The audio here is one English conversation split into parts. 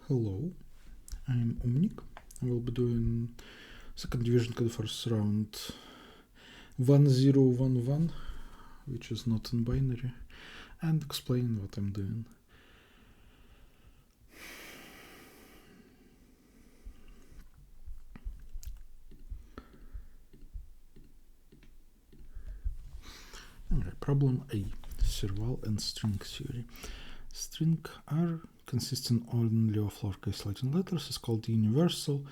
Hello, I'm Omnik. I will be doing second division converse round 1011, which is not in binary, and explain what I'm doing. Alright, problem A. Serval and string theory. String R consisting only of lowercase Latin letters is called universal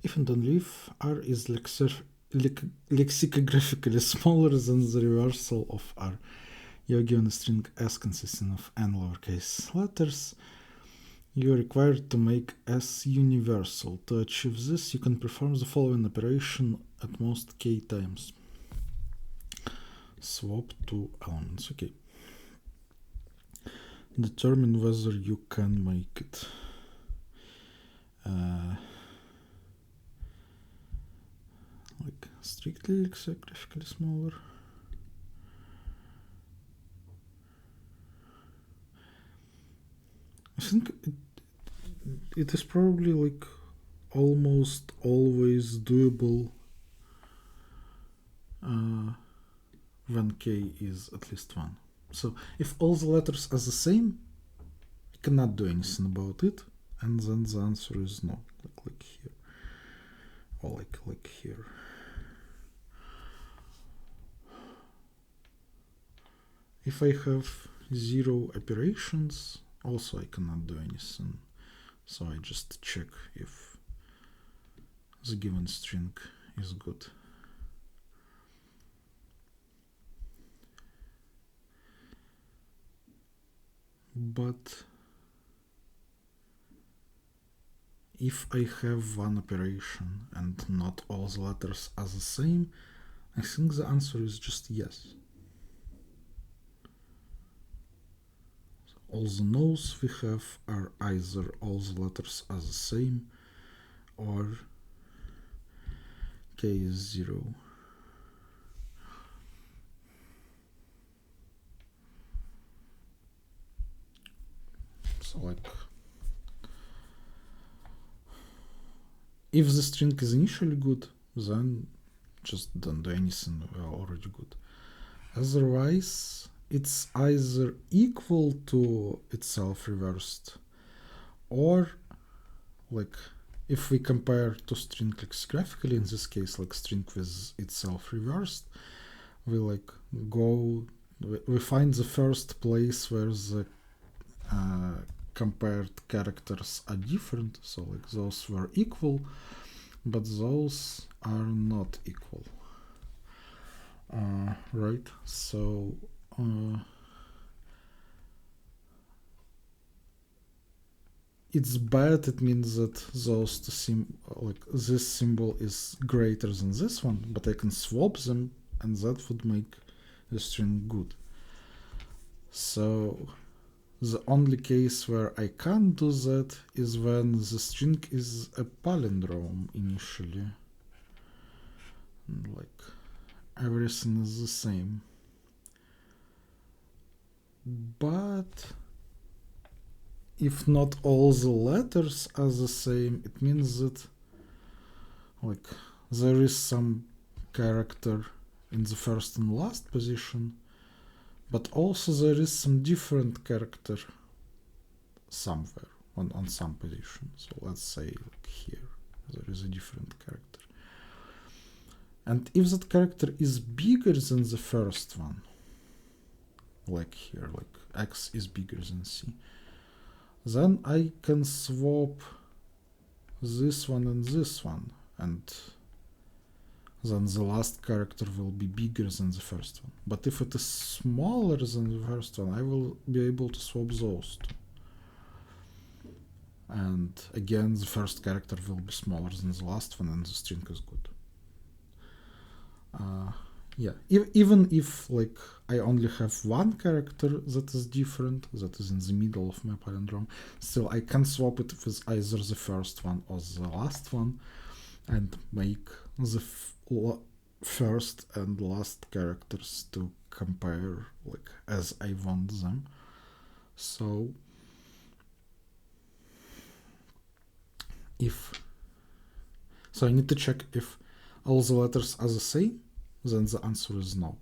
if and only if R is lexicographically smaller than the reversal of R. You are given a string S consisting of n lowercase letters. You are required to make S universal. To achieve this, you can perform the following operation at most k times. Swap two elements. Okay. Determine whether you can make it like strictly lexicographically smaller. I think it is probably like almost always doable when k is at least 1. So if all the letters are the same, you cannot do anything about it, and then the answer is no, like here, or like here. If I have 0 operations, also I cannot do anything, so I just check if the given string is good. But if I have one operation and not all the letters are the same, I think the answer is just yes. So all the no's we have are either all the letters are the same or k is 0. So like, if the string is initially good, then just don't do anything, we are already good. Otherwise, it's either equal to itself reversed, or like if we compare to string lexicographically, in this case like string with itself reversed, we like go, we find the first place where the compared characters are different, so like those were equal, but those are not equal, right? So it's bad. It means that those two like this symbol is greater than this one, but I can swap them, and that would make the string good. So the only case where I can't do that is when the string is a palindrome initially. And like everything is the same. But if not all the letters are the same, it means that like there is some character in the first and last position, but also there is some different character somewhere on some position. So let's say like here there is a different character, and if that character is bigger than the first one, like here, like x is bigger than c, then I can swap this one and this one, and then the last character will be bigger than the first one. But if it is smaller than the first one, I will be able to swap those two. And again, the first character will be smaller than the last one, and the string is good. Yeah, even if like I only have one character that is different, that is in the middle of my palindrome, still I can swap it with either the first one or the last one, and make the first and last characters to compare like as I want them. So So I need to check if all the letters are the same, then the answer is no.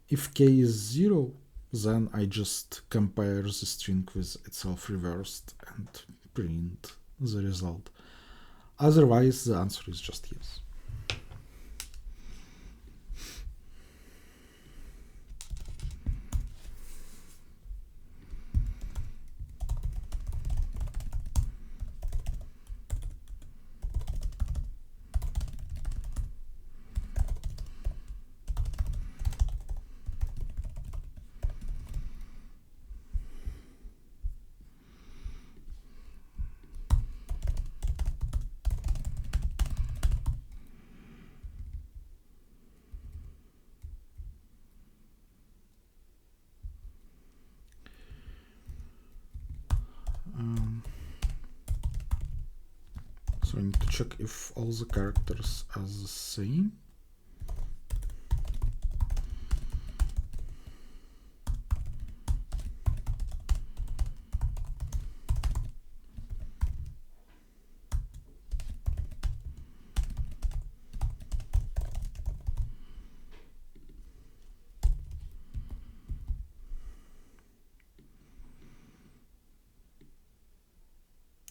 If k is 0, then I just compare the string with itself reversed and print the result. Otherwise, the answer is just yes. So I need to check if all the characters are the same.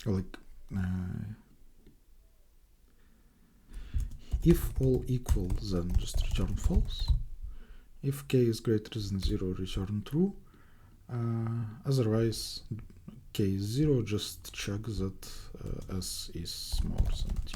Like if all equal, then just return false. If k is greater than 0, return true. Otherwise, k is 0, just check that s is smaller than t.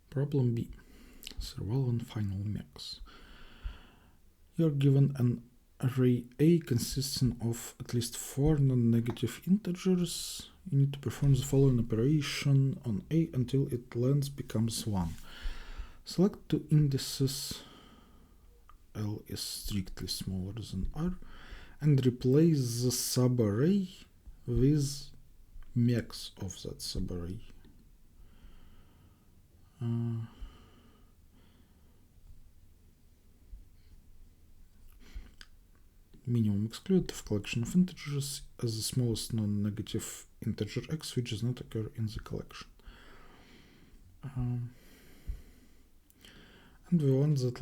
Problem B. Surveillance final max. You're given an array A consisting of at least 4 non-negative integers. You need to perform the following operation on A until its length becomes 1. Select two indices, L is strictly smaller than R, and replace the subarray with max of that subarray. Minimum excluded of collection of integers as the smallest non-negative integer x which does not occur in the collection. And we want that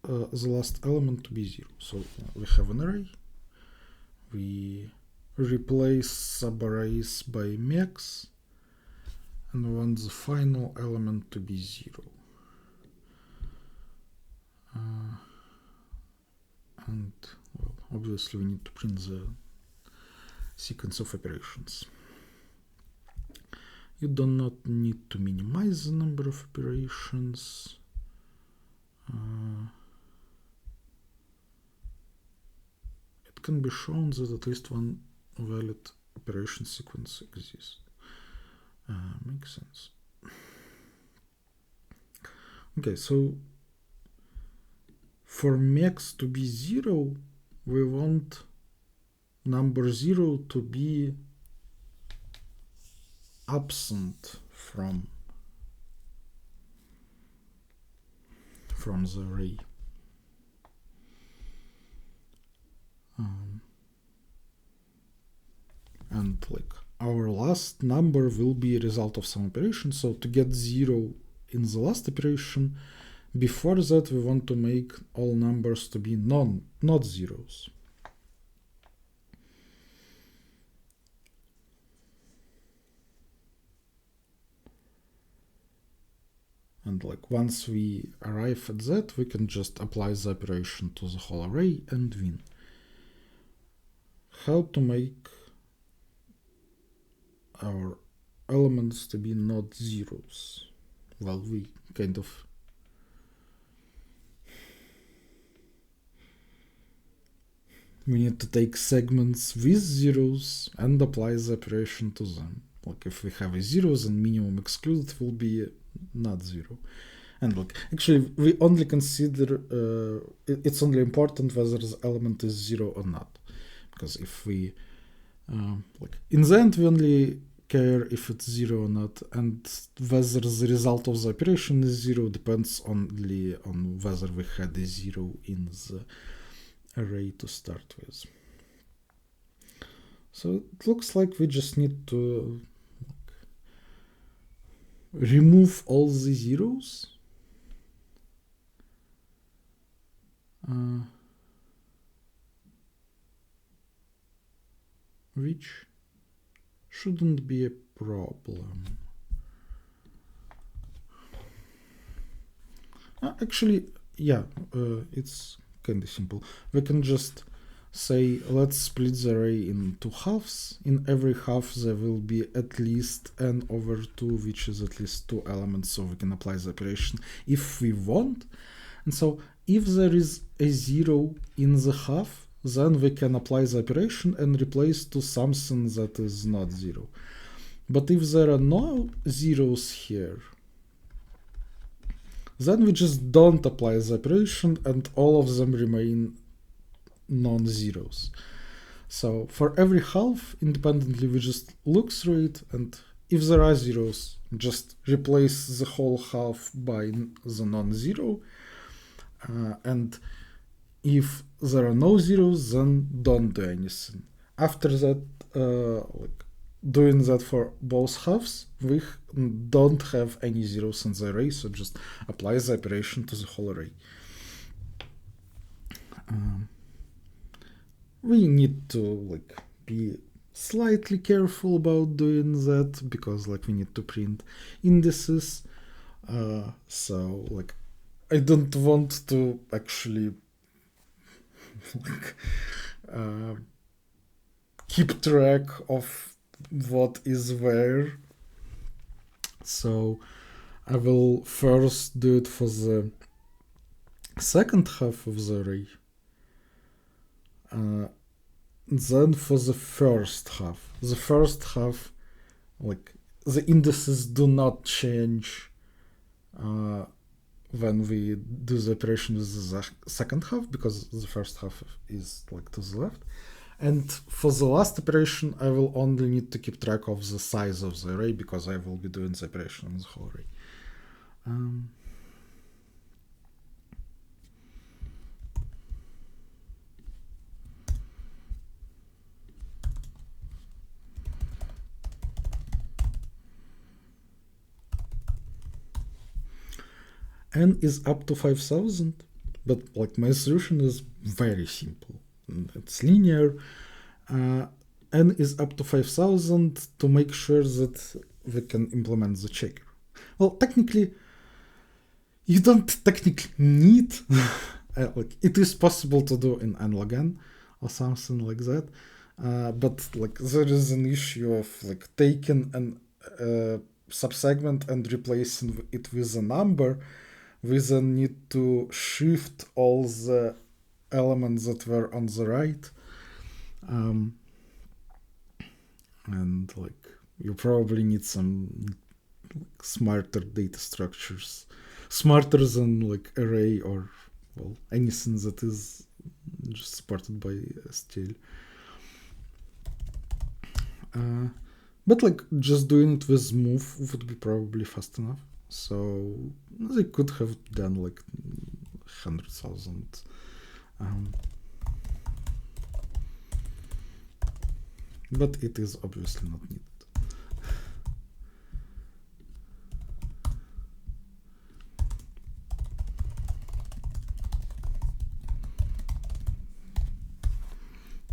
the last element to be 0. So we have an array. We replace subarrays by max, and we want the final element to be 0. And well, obviously we need to print the sequence of operations. You do not need to minimize the number of operations. It can be shown that at least one valid operation sequence exists. Makes sense. Okay, so for max to be 0, we want number 0 to be absent from the array. And like our last number will be a result of some operation. So to get 0 in the last operation, before that we want to make all numbers to be not zeros. And like once we arrive at that, we can just apply the operation to the whole array and win. How to make our elements to be not zeros? Well, we kind of we need to take segments with zeros and apply the operation to them. like if we have a 0, then minimum excluded will be not 0. And look, actually, we only consider it's only important whether the element is 0 or not, because if we like in the end we only care if it's 0 or not, and whether the result of the operation is 0 depends only on whether we had a 0 in the array to start with. So it looks like we just need to remove all the zeros. Which shouldn't be a problem. Actually, yeah, it's kind of simple. We can just say, let's split the array in 2 halves. In every half there will be at least n over 2, which is at least 2 elements, so we can apply the operation if we want. And so if there is a 0 in the half, then we can apply the operation and replace to something that is not 0. But if there are no zeros here, then we just don't apply the operation and all of them remain non-zeros. So for every half, independently, we just look through it, and if there are zeros, just replace the whole half by the non-zero. And if there are no zeros, then don't do anything. After that, like doing that for both halves, we don't have any zeros in the array, so just apply the operation to the whole array. We need to like be slightly careful about doing that, because like we need to print indices. So like I don't want to actually like, keep track of what is where. So I will first do it for the second half of the array. Then for the first half. The first half, like the indices do not change when we do the operation with the second half, because the first half is like to the left. And for the last operation, I will only need to keep track of the size of the array, because I will be doing the operation on the whole array. N is up to 5000, but like my solution is very simple. It's linear. N is up to 5000 to make sure that we can implement the checker. Well, technically, you don't technically need, like it is possible to do in n log n or something like that, but like there is an issue of like taking an subsegment and replacing it with a number. We then need to shift all the elements that were on the right. And like you probably need some like, smarter data structures, smarter than like array or well anything that is just supported by STL. But like just doing it with move would be probably fast enough. So they could have done like 100,000. But it is obviously not needed.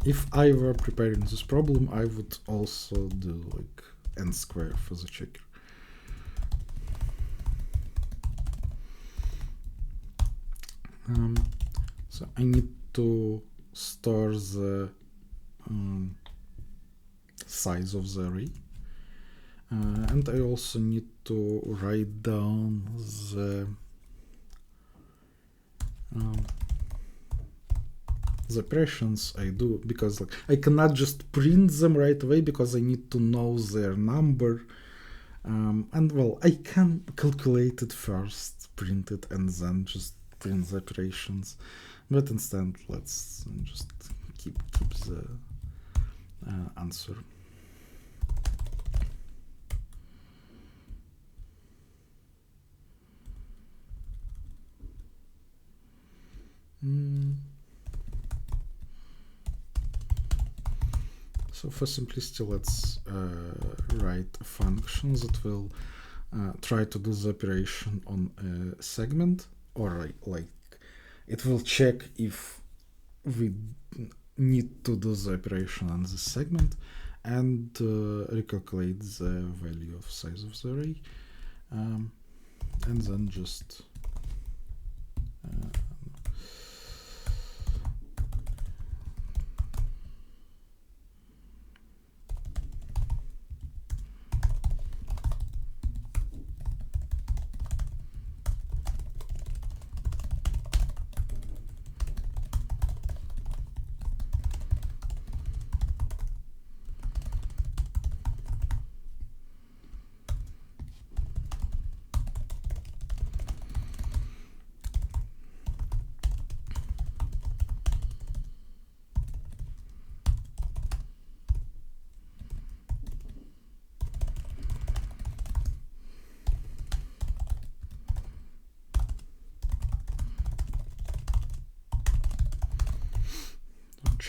If I were preparing this problem, I would also do like n square for the checker. So I need to store the size of the array, and I also need to write down the the operations I do, because like I cannot just print them right away because I need to know their number. And well, I can calculate it first, print it, and then just print the operations. But instead, let's just keep the answer. So for simplicity, let's write a function that will try to do the operation on a segment, or like it will check if we need to do the operation on this segment, and recalculate the value of size of the array, and then just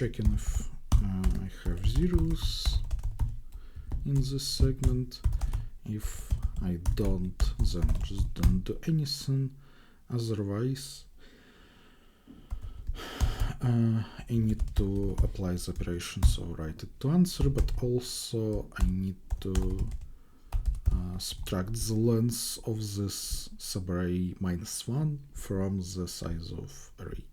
checking if I have zeros in this segment. If I don't, then just don't do anything. Otherwise, I need to apply the operation, so write it to answer, but also I need to subtract the length of this subarray -1 from the size of array.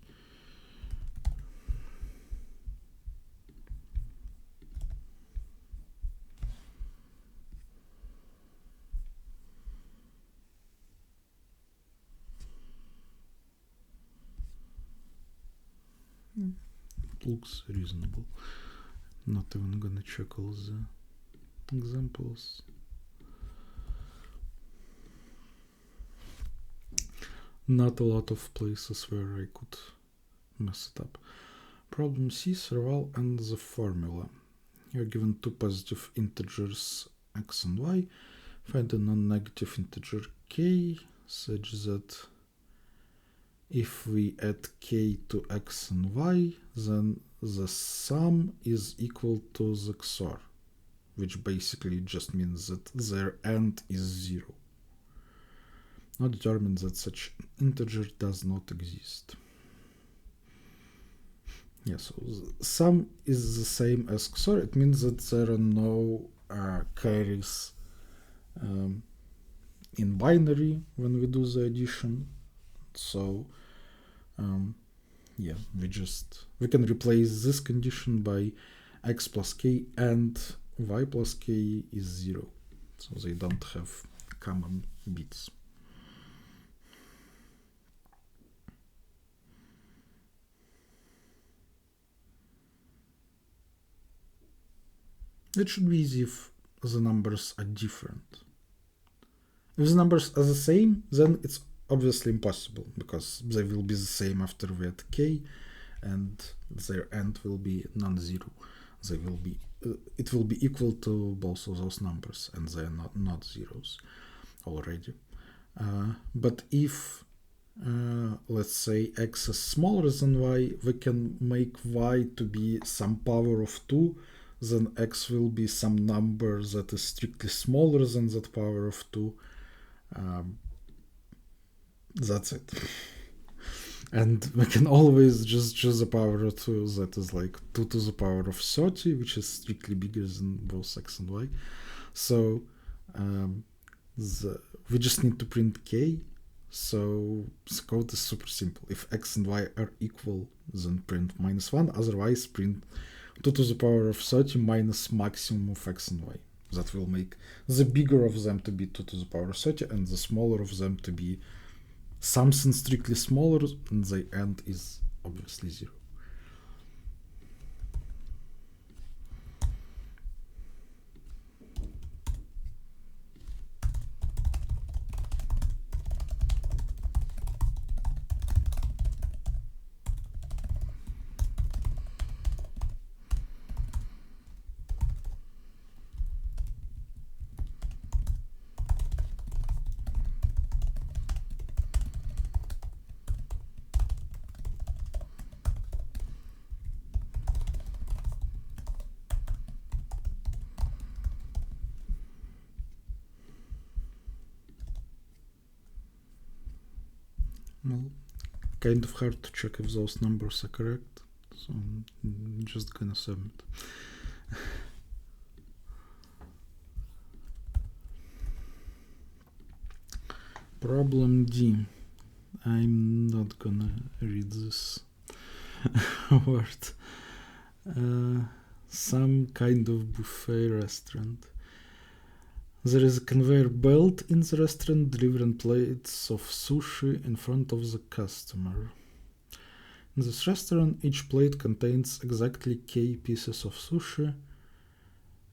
Looks reasonable. Not even gonna check all the examples. Not a lot of places where I could mess it up. Problem C, survival and the formula. You're given two positive integers x and y. Find a non-negative integer k such that if we add k to x and y, then the sum is equal to the XOR, which basically just means that their end is 0. Now determine that such integer does not exist. Yeah, so the sum is the same as XOR. It means that there are no carries in binary when we do the addition. So yeah, we can replace this condition by x plus k, and y plus k is 0, so they don't have common bits. It should be easy if the numbers are different. If the numbers are the same, then it's obviously impossible, because they will be the same after we add k, and their end will be non-zero. They will be it will be equal to both of those numbers, and they are not zeros already. But if let's say x is smaller than y, we can make y to be some power of 2, then x will be some number that is strictly smaller than that power of 2. That's it. And we can always just choose a power of 2 that is like 2 to the power of 30, which is strictly bigger than both x and y. So we just need to print k. So the code is super simple. If x and y are equal, then print -1. Otherwise, print 2 to the power of 30 minus maximum of x and y. That will make the bigger of them to be 2 to the power of 30, and the smaller of them to be something strictly smaller, and the end is obviously 0. Well, kind of hard to check if those numbers are correct, so I'm just gonna submit. Problem D. I'm not gonna read this word. Some kind of buffet restaurant. There is a conveyor belt in the restaurant delivering plates of sushi in front of the customer. In this restaurant, each plate contains exactly K pieces of sushi,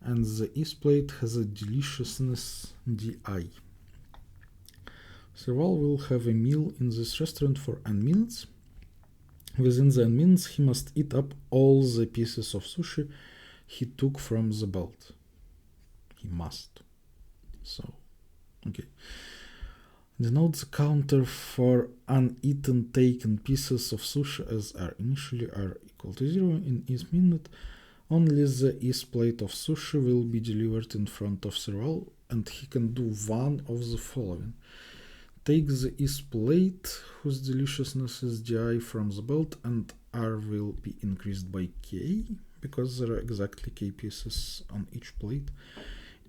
and the each plate has a deliciousness DI. Serval will have a meal in this restaurant for n minutes. Within the n minutes, he must eat up all the pieces of sushi he took from the belt. He must. So, okay. Denote the counter for uneaten taken pieces of sushi as R initially R equal to 0 in each minute. Only the each plate of sushi will be delivered in front of Serval, and he can do one of the following. Take the each plate, whose deliciousness is DI, from the belt, and R will be increased by K, because there are exactly K pieces on each plate.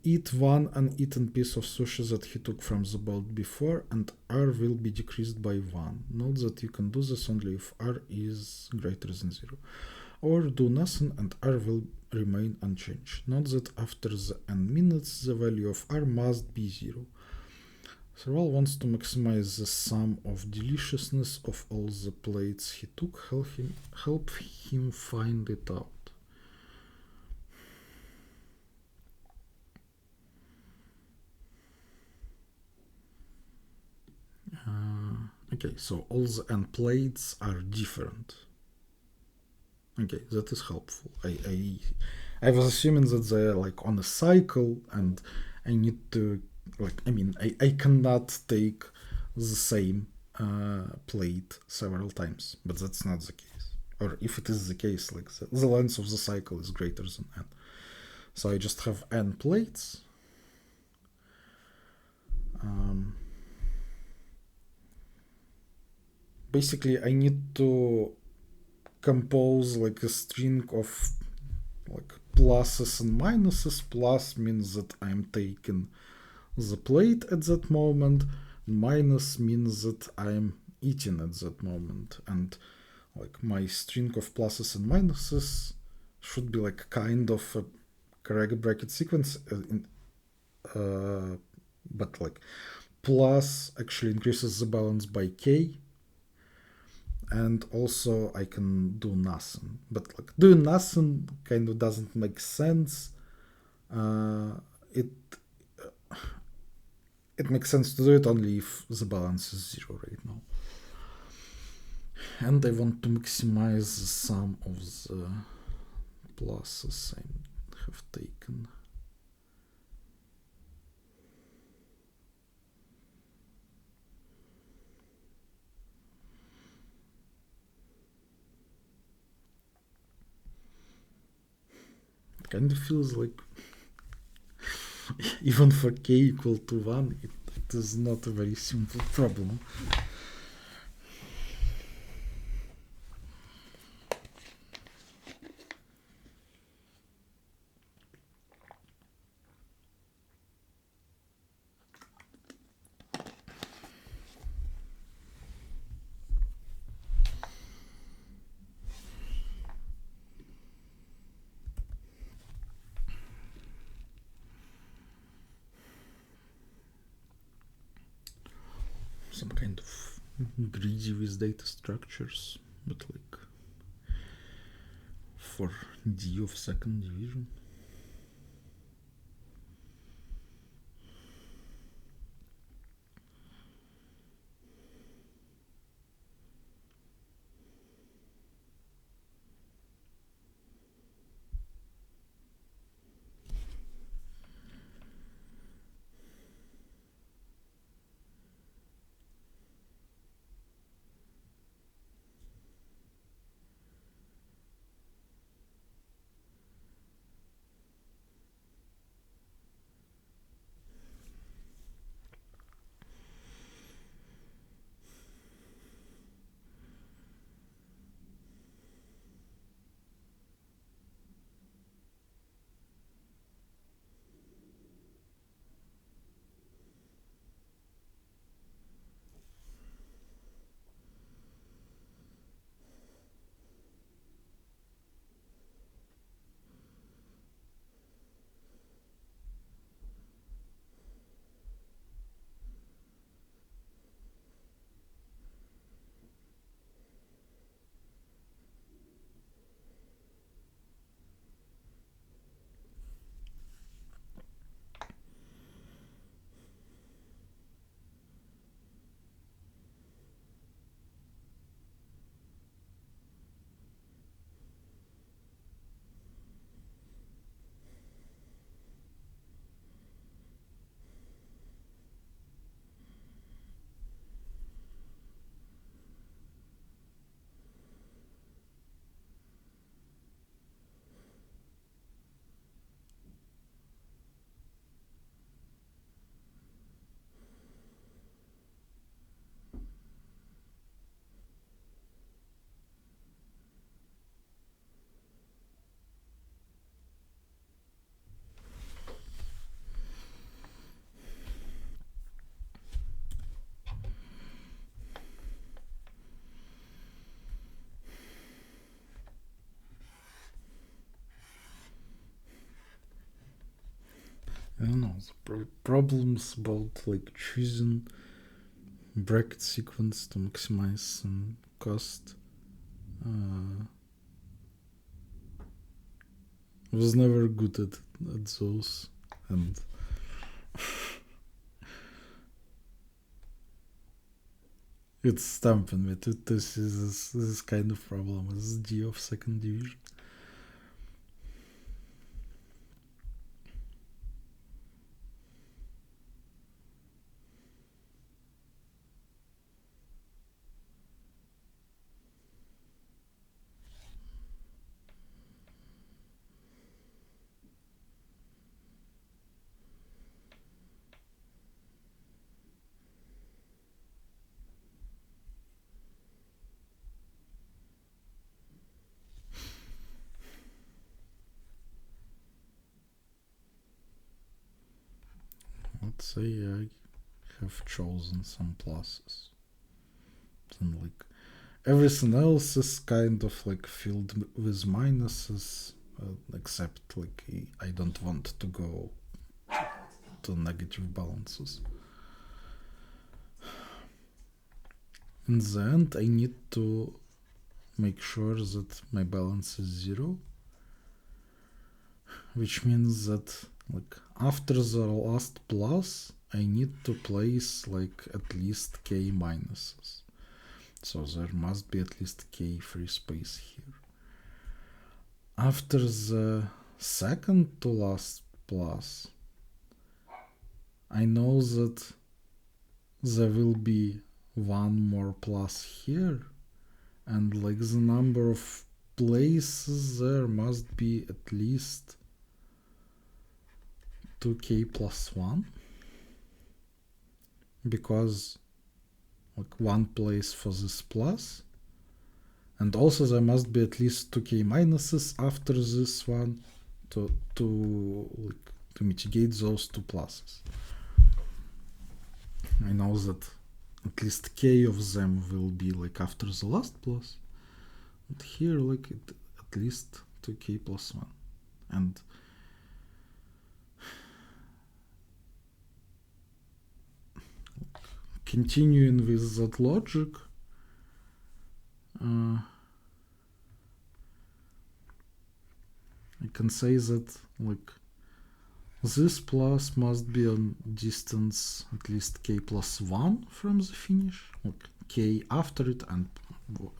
Eat one uneaten piece of sushi that he took from the belt before, and R will be decreased by 1. Note that you can do this only if R is greater than 0. Or do nothing and R will remain unchanged. Note that after the n minutes, the value of R must be 0. Serval wants to maximize the sum of deliciousness of all the plates he took. Help him find it out. Okay, so all the n plates are different. Okay, that is helpful. I was assuming that they're like on a cycle, and I need to I cannot take the same plate several times, but that's not the case. Or if it is the case, like the length of the cycle is greater than n. So I just have n plates. Basically, I need to compose like a string of like pluses and minuses. Plus means that I'm taking the plate at that moment. Minus means that I'm eating at that moment. And like my string of pluses and minuses should be like kind of a correct bracket sequence. But like plus actually increases the balance by K. And also I can do nothing. But like doing nothing kind of doesn't make sense. It makes sense to do it only if the balance is 0 right now. And I want to maximize the sum of the pluses I have taken. It kind of feels like even for k equal to 1, it is not a very simple problem. Some kind of greedy with data structures, but like for D of second division. I don't know, the problems about like choosing bracket sequence to maximize some cost was never good at those, and it's stamping me to this kind of problem as G of second division. Let's say I have chosen some pluses. And like everything else is kind of like filled with minuses, except like I don't want to go to negative balances. In the end, I need to make sure that my balance is 0, which means that like after the last plus I need to place like at least k minuses, so there must be at least k free space here. After the second to last plus I know that there will be one more plus here, and like the number of places there must be at least 2k plus 1, because like one place for this plus, and also there must be at least 2k minuses after this one to mitigate those two pluses. I know that at least k of them will be like after the last plus, and here like at least 2k plus 1. And continuing with that logic, I can say that like this plus must be on distance at least k plus 1 from the finish, like k after it and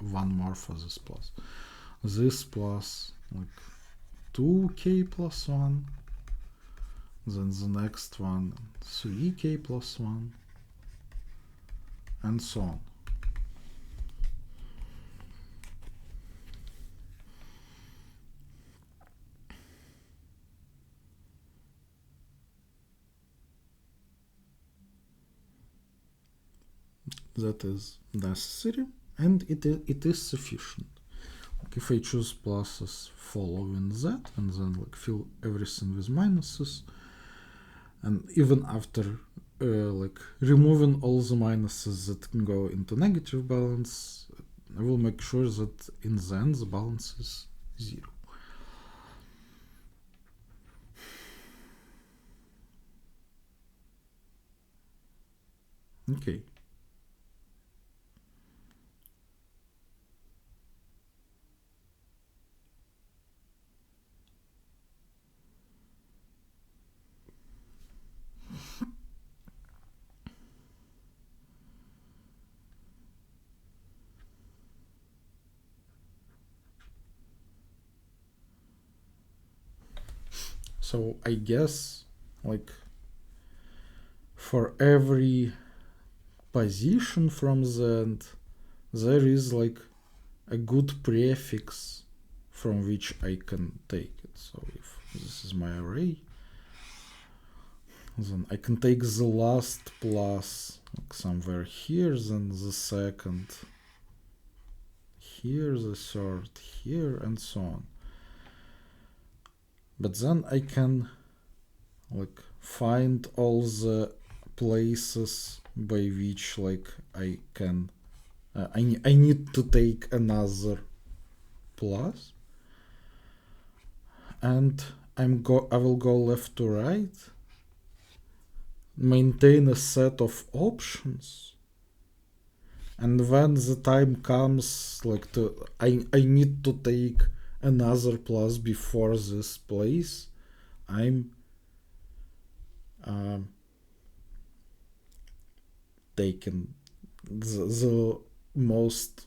one more for this plus. This plus like 2k plus 1, then the next one 3k plus 1, and so on. That is necessary, and it is sufficient. Like if I choose pluses following that, and then like fill everything with minuses, and even after like removing all the minuses that can go into negative balance, I will make sure that in the end the balance is 0. Okay. So I guess like for every position from the end there is like a good prefix from which I can take it. So if this is my array, then I can take the last plus like somewhere here, then the second here, the third here, and so on. But then I can like find all the places by which like I can I need to take another plus, and I will go left to right, maintain a set of options, and when the time comes, like I need to take another plus before this place, I'm taking the most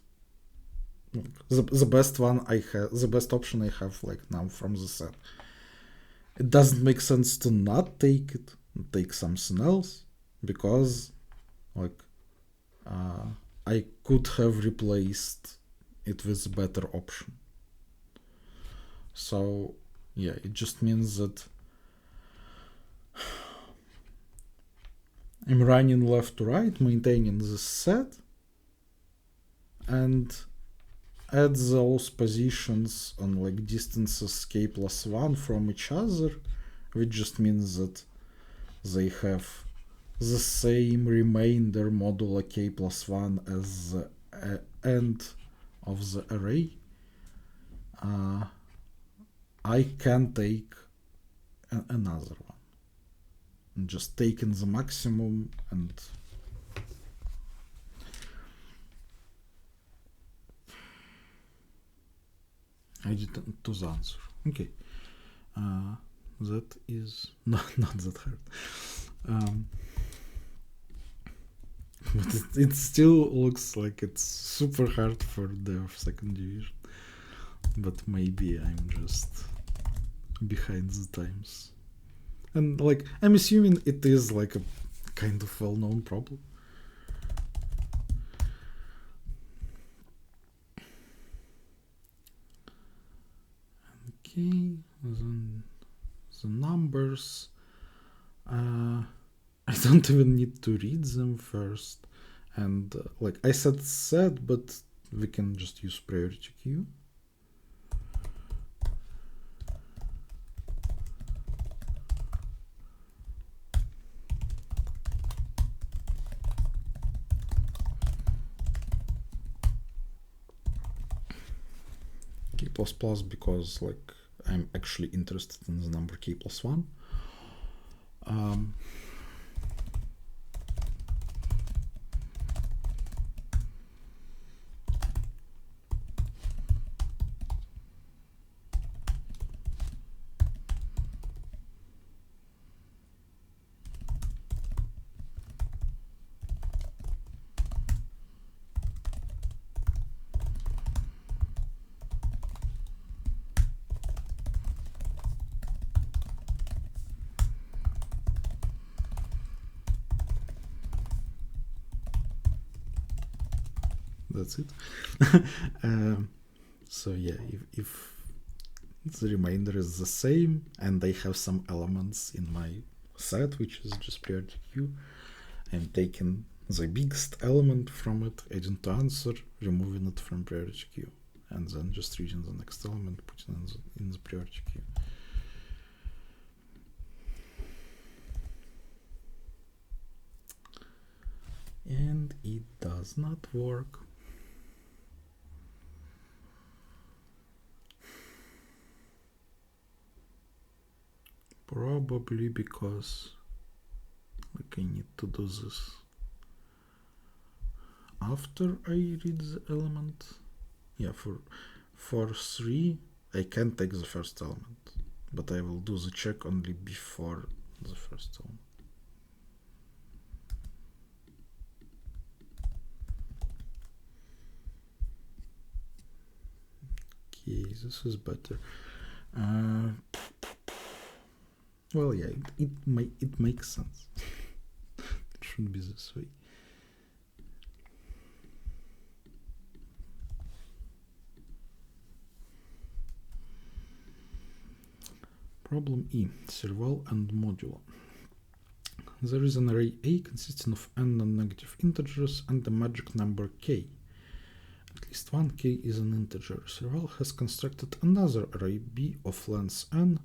the best one I have, the best option I have like now from the set. It doesn't make sense to not take it and take something else, because like I could have replaced it with a better option. So yeah, it just means that I'm running left to right, maintaining this set, and add those positions on like distances k+1 from each other, which just means that they have the same remainder modulo k+1 as the end of the array. I can take another one. And just taking the maximum and I didn't to the answer. Okay. That is not that hard. But it still looks like it's super hard for the second division. But maybe I'm just behind the times. And like, I'm assuming it is like a kind of well-known problem. Okay, then the numbers. I don't even need to read them first. And like I said set, but we can just use priority queue. K++ because like I'm actually interested in the number k+1. That's it. So yeah, if the remainder is the same and I have some elements in my set which is just priority queue, I'm taking the biggest element from it, adding to answer, removing it from priority queue, and then just reading the next element, putting it in the priority queue. And it does not work. Probably because like I need to do this after I read the element. Yeah, for 3 I can take the first element, but I will do the check only before the first element. Okay, this is better. Well, yeah, it makes sense. It should be this way. Problem E, serval and modulo. There is an array A consisting of n non-negative integers and a magic number k. At least one k is an integer. Serval has constructed another array B of length n.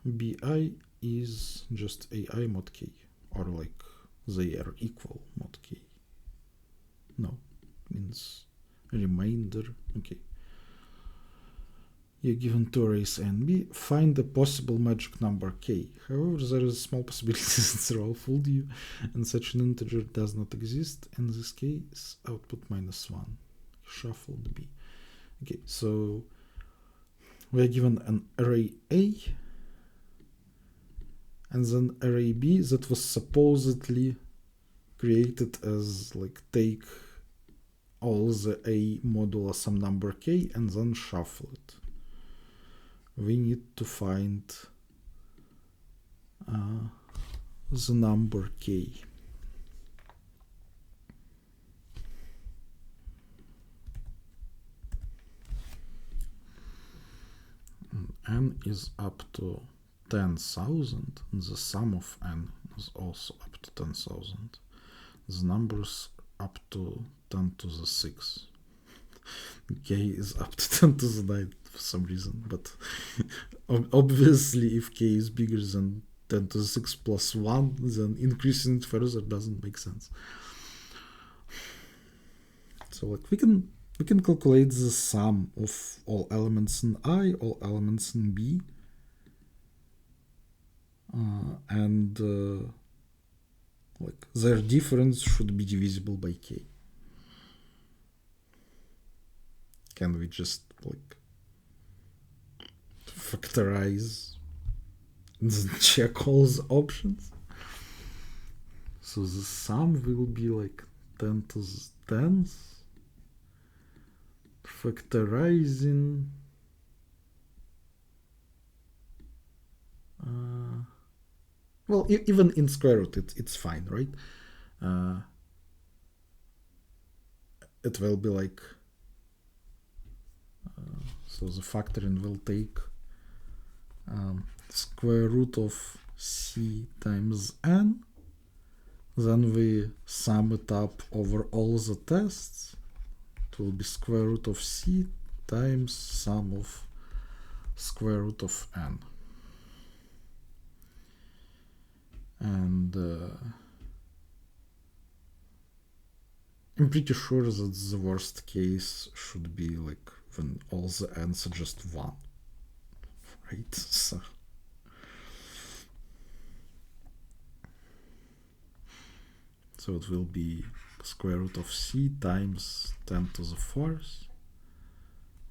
Bi is just ai mod k, or like they are equal mod k. No, means remainder. Okay. you're given two arrays A and B, find a possible magic number k. However, there is a small possibility that zero fooled you, and such an integer does not exist. In this case, output -1. Shuffled B. Okay, so we are given an array A, and then array B that was supposedly created as like take all the A modulo some number k and then shuffle it. We need to find the number k. N is up to 10,000. The sum of n is also up to 10,000. The numbers up to 10 to the 6. K is up to 10 to the 9 for some reason, but obviously if k is bigger than 10 to the 6 plus 1, then increasing it further doesn't make sense. So like we can calculate the sum of all elements in I, all elements in B, and like their difference should be divisible by k. Can we just like factorize and then check all the options? So the sum will be like 10 to the 10th. Factorizing well, even in square root it's fine, right? It will be like so the factoring will take square root of c times n, then we sum it up over all the tests. It will be square root of c times sum of square root of n. And I'm pretty sure that the worst case should be like when all the n's are just 1, right? So it will be square root of c times 10 to the 4th,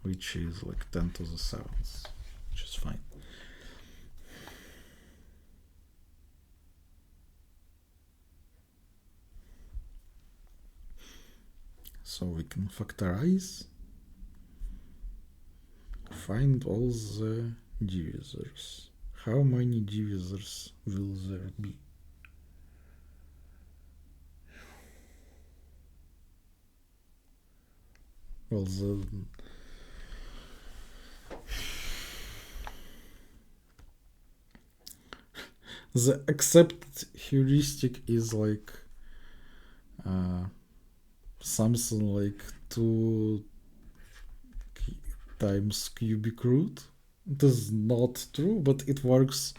which is like 10 to the 7th, which is fine. So we can factorize, find all the divisors. How many divisors will there be? Well, the accepted heuristic is like something like 2 times cubic root. It is not true, but it works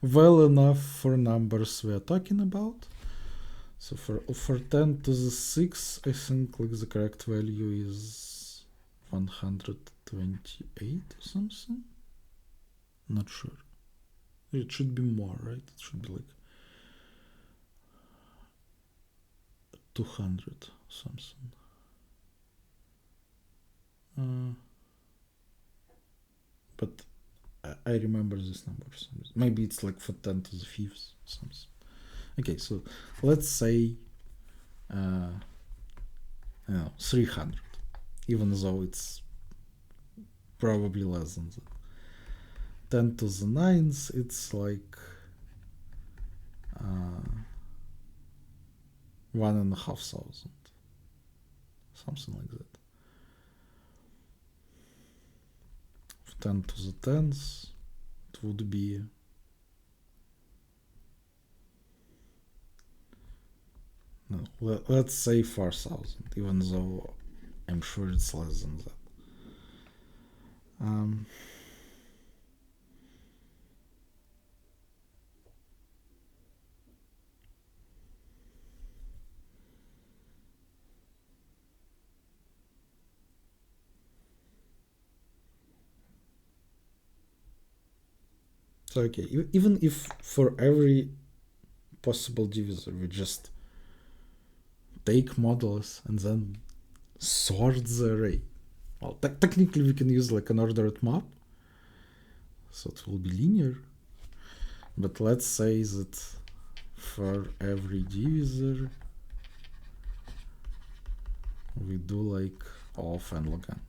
well enough for numbers we are talking about. So for 10 to the 6, I think like the correct value is 128 or something. Not sure. It should be more, right? It should be like 200 something. But I remember this number for some reason. Maybe it's like for 10 to the 5th something. Okay, so let's say 300, even though it's probably less than that. 10 to the 9th, it's like 1,500, something like that. 10 to the 10th, it would be let's say 4,000, even though I'm sure it's less than that. So okay, even if for every possible divisor we just take modulus and then sort the array. Well, technically we can use like an ordered map, so it will be linear. But let's say that for every divisor we do like O of n log n.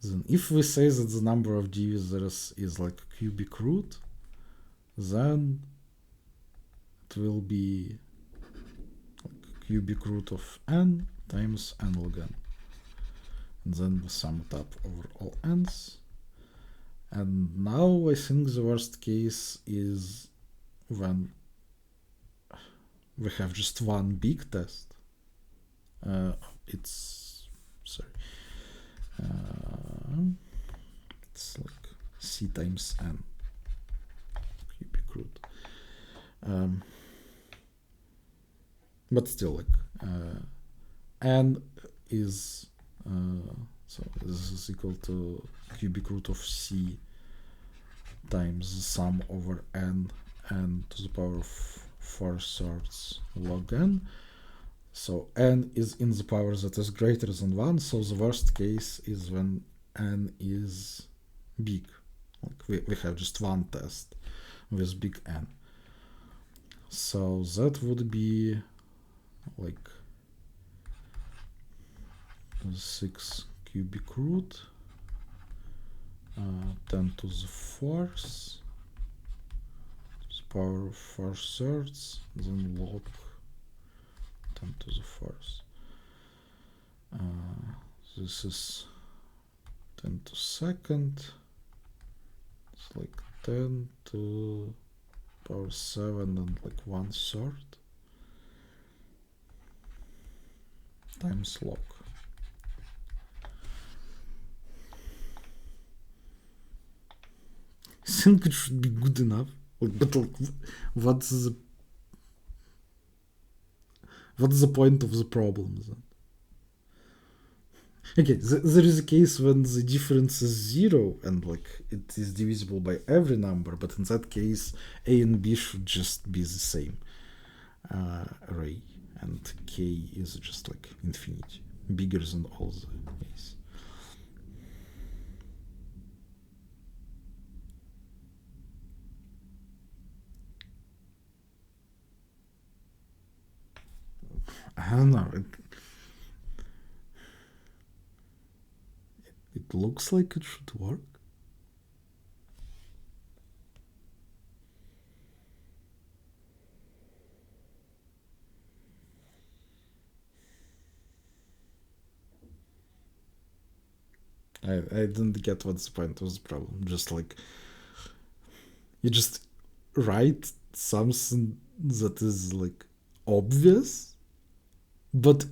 Then if we say that the number of divisors is like a cubic root, then it will be like cubic root of n times n log n. And then we sum it up over all n's. And now I think the worst case is when we have just one big test. It's like c times n cubic root. But still, like n is so this is equal to cubic root of c times the sum over n to the power of 4/3 log n. So n is in the power that is greater than 1, so the worst case is when n is big. Like we have just one test with big N. So that would be like 6 cubic root 10 to the 4th to the power of 4/3, then log 10 to the 4th. This is 10 to 2nd. It's like 10 to power 7 and like 1/3 times log. I think it should be good enough. Like, but like, what's the point of the problem then? Okay, there is a case when the difference is 0 and like it is divisible by every number, but in that case a and b should just be the same array, and k is just like infinity, bigger than all the a's. I don't know. It looks like it should work. I didn't get what's the point of the problem. Just like you just write something that is like obvious, but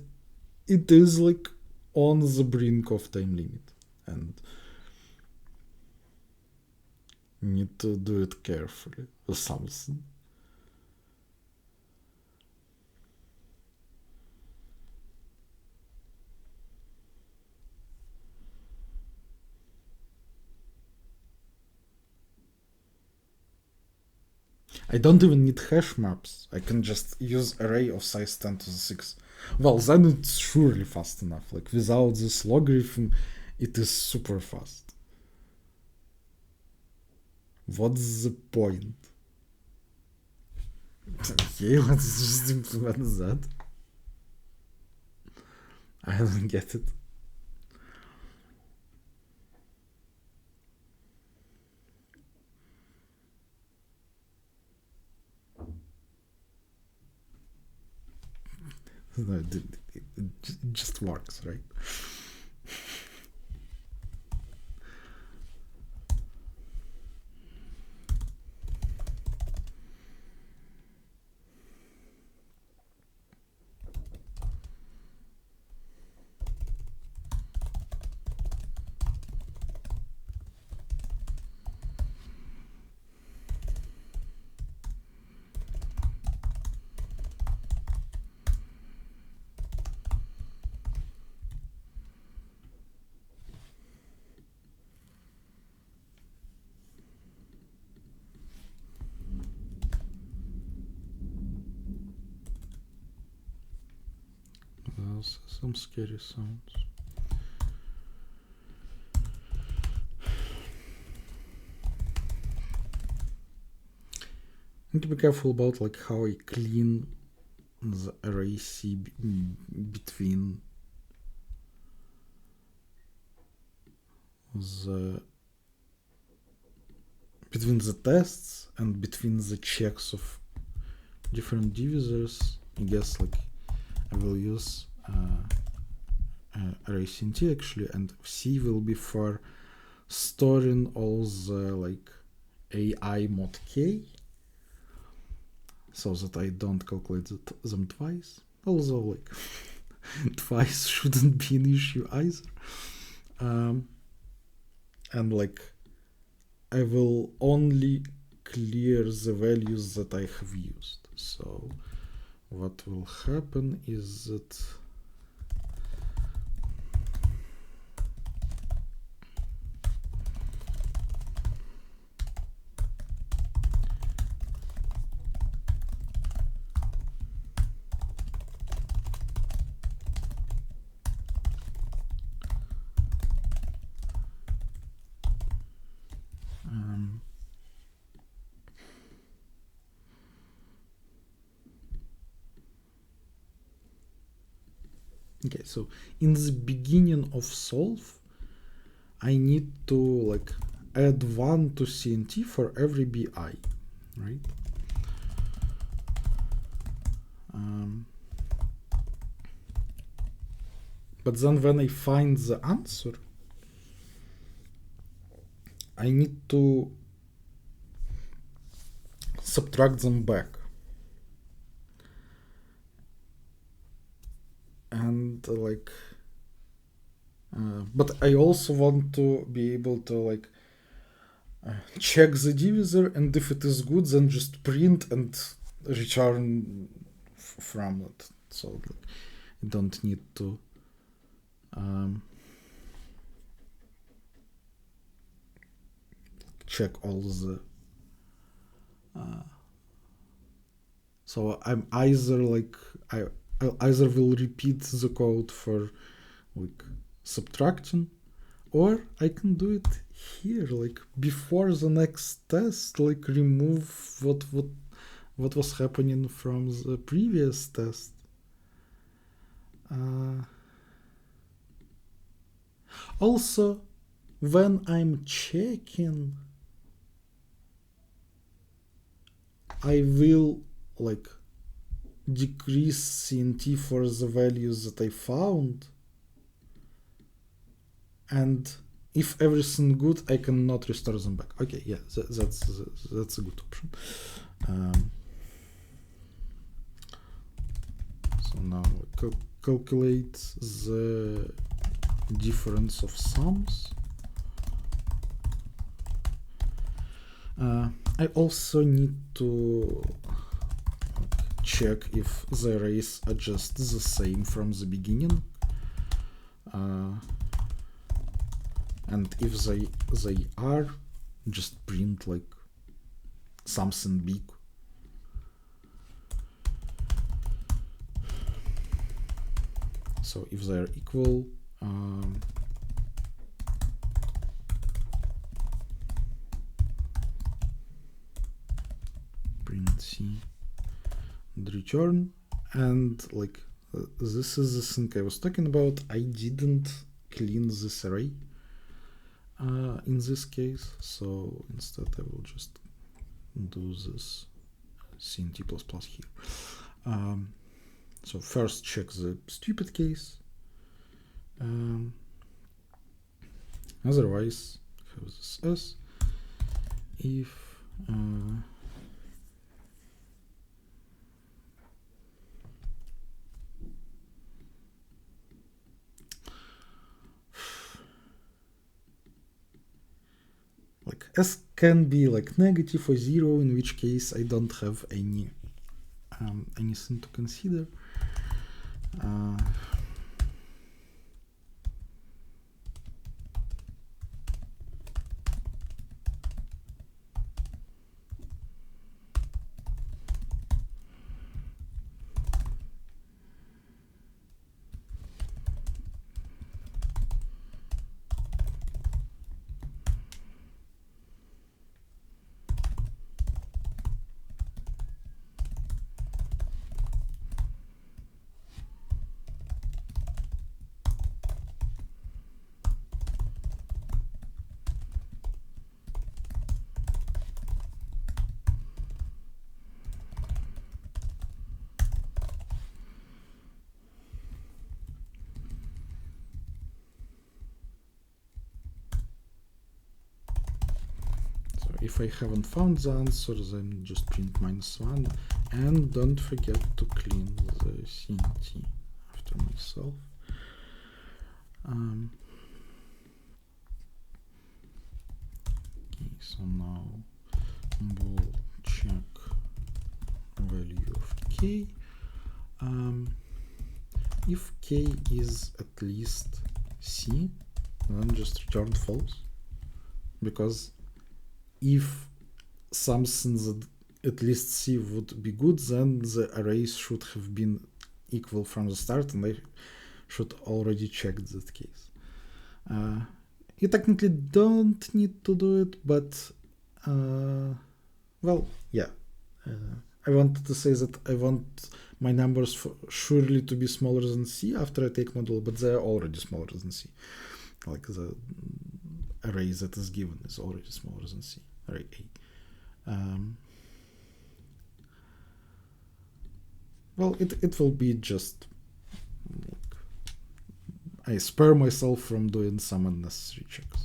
it is like on the brink of time limit, and you need to do it carefully or something. I don't even need hash maps. I can just use array of size 10 to the 6. Well, then it's surely fast enough. Like without this logarithm, it is super fast. What's the point? Okay, let's just implement that. I don't get it. No, it just works, right? some scary sounds. Need to be careful about like how I clean the array C between the tests and between the checks of different divisors. I guess like I will use array CNT actually, and C will be for storing all the like AI mod K, so that I don't calculate them twice. Although like twice shouldn't be an issue either. And like I will only clear the values that I have used. So what will happen is that okay, so in the beginning of solve, I need to like add 1 to CNT for every BI, right? But then when I find the answer, I need to subtract them back. And like, but I also want to be able to like check the divisor, and if it is good, then just print and return from it. So like, you don't need to check all the so I'm either like I either will repeat the code for like subtracting, or I can do it here, like before the next test, like remove what was happening from the previous test. Also, when I'm checking, I will like decrease CNT for the values that I found, and if everything good, I cannot restore them back. Okay, yeah, that's a good option. So now calculate the difference of sums. I also need to check if the arrays are just the same from the beginning, and if they are, just print like something big. So if they are equal, print C and return. And like this is the thing I was talking about. I didn't clean this array in this case, so instead I will just do this CNT++ here. So first check the stupid case. Otherwise, have this as if like s can be like negative or 0, in which case I don't have any anything to consider. if I haven't found the answer, then just print -1, and don't forget to clean the CNT after myself. Okay, so now we'll check value of k. If k is at least c, then just return false, because if something that at least c would be good, then the arrays should have been equal from the start, and I should already check that case. You technically don't need to do it, but well, yeah. I wanted to say that I want my numbers surely to be smaller than c after I take module, but they are already smaller than c. Like the array that is given is already smaller than c, array a. Well, it will be just like, I spare myself from doing some unnecessary checks.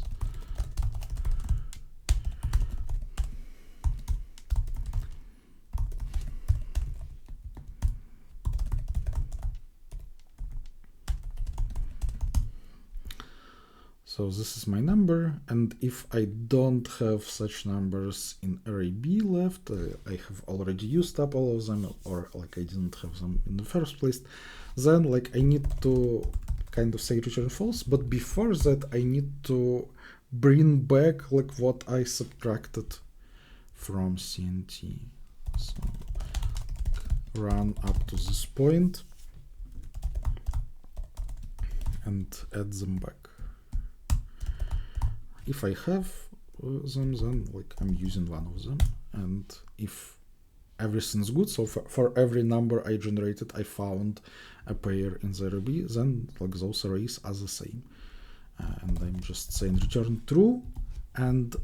So this is my number, and if I don't have such numbers in array B left, I have already used up all of them, or like I didn't have them in the first place, then like I need to kind of say return false, but before that I need to bring back like what I subtracted from CNT. So run up to this point and add them back. If I have them, then like I'm using one of them, and if everything's good, so for every number I generated, I found a pair in the array B, then like those arrays are the same, and I'm just saying return true, and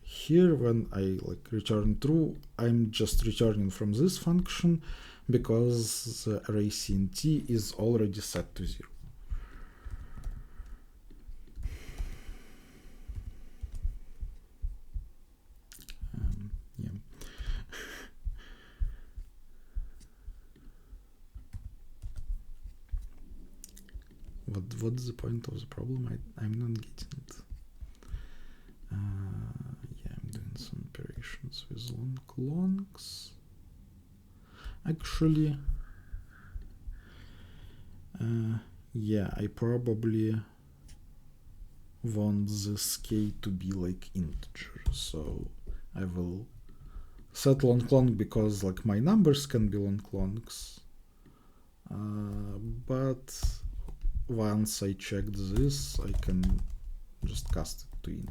here when I like return true, I'm just returning from this function because the array CNT is already set to 0. What's the point of the problem? I'm not getting it. Yeah, I'm doing some operations with longs. Actually, yeah, I probably want this k to be like integer, so I will set long because like my numbers can be longs, but once I checked this, I can just cast it to int.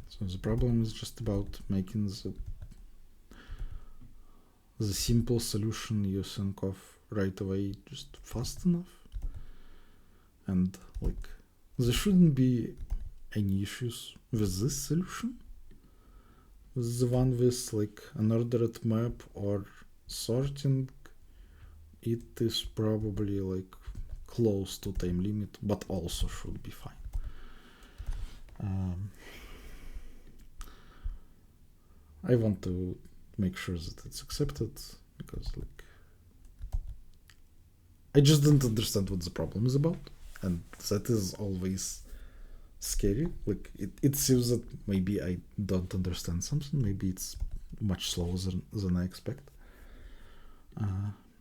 So the problem is just about making the simple solution you think of right away just fast enough, and like there shouldn't be any issues with this solution. With the one with like an ordered map or sorting, it is probably like close to time limit, but also should be fine. I want to make sure that it's accepted because like I just didn't understand what the problem is about, and that is always scary. Like it seems that maybe I don't understand something, maybe it's much slower than I expect,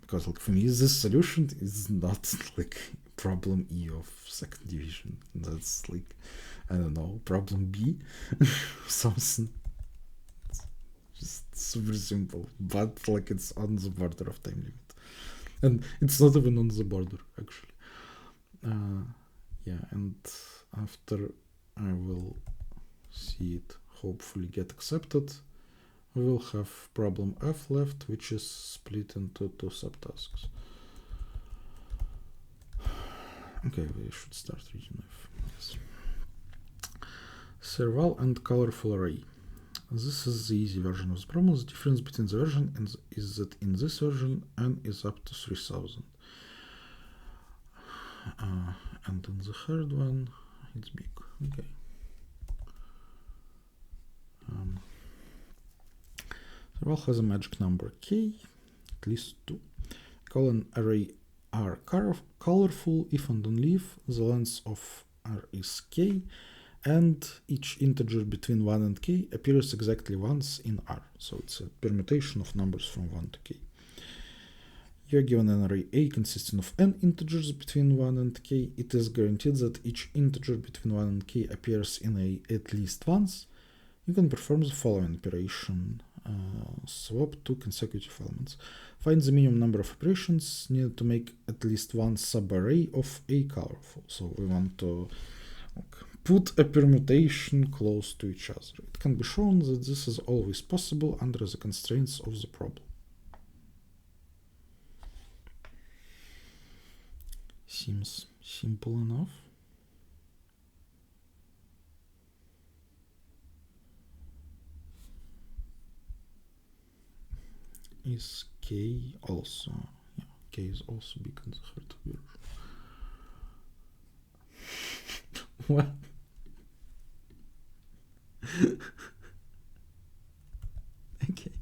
because like for me this solution is not like problem E of second division, that's like, I don't know, problem B something just super simple, but like it's on the border of time limit, and it's not even on the border actually. Yeah, and after I will see it hopefully get accepted, we will have problem F left, which is split into 2 subtasks. Okay, we should start reading F. Yes. Serval and colorful array. This is the easy version of the problem. The difference between the version is that in this version n is up to 3000. And in the third one, it's big. Okay. The role has a magic number k, at least 2. Call an array r colorful if and only if the length of r is k, and each integer between 1 and k appears exactly once in R. So it's a permutation of numbers from 1 to k. You're given an array A consisting of n integers between 1 and k. It is guaranteed that each integer between 1 and k appears in A at least once. You can perform the following operation. Swap two consecutive elements. Find the minimum number of operations needed to make at least one subarray of A colorful. So we want to put a permutation close to each other. It can be shown that this is always possible under the constraints of the problem. Seems simple enough. Is k also? Yeah, k is also big in the third version. What? Okay.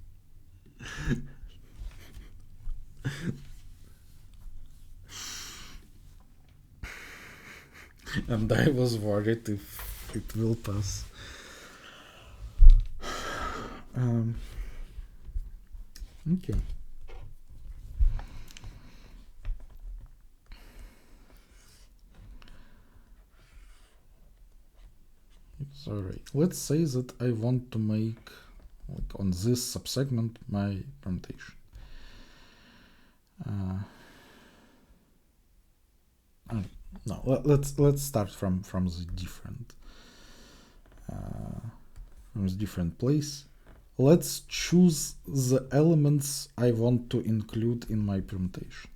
And I was worried if it will pass. Okay. It's alright. Let's say that I want to make, like, on this subsegment my permutation. No, let's start from the different place. Let's choose the elements I want to include in my permutation.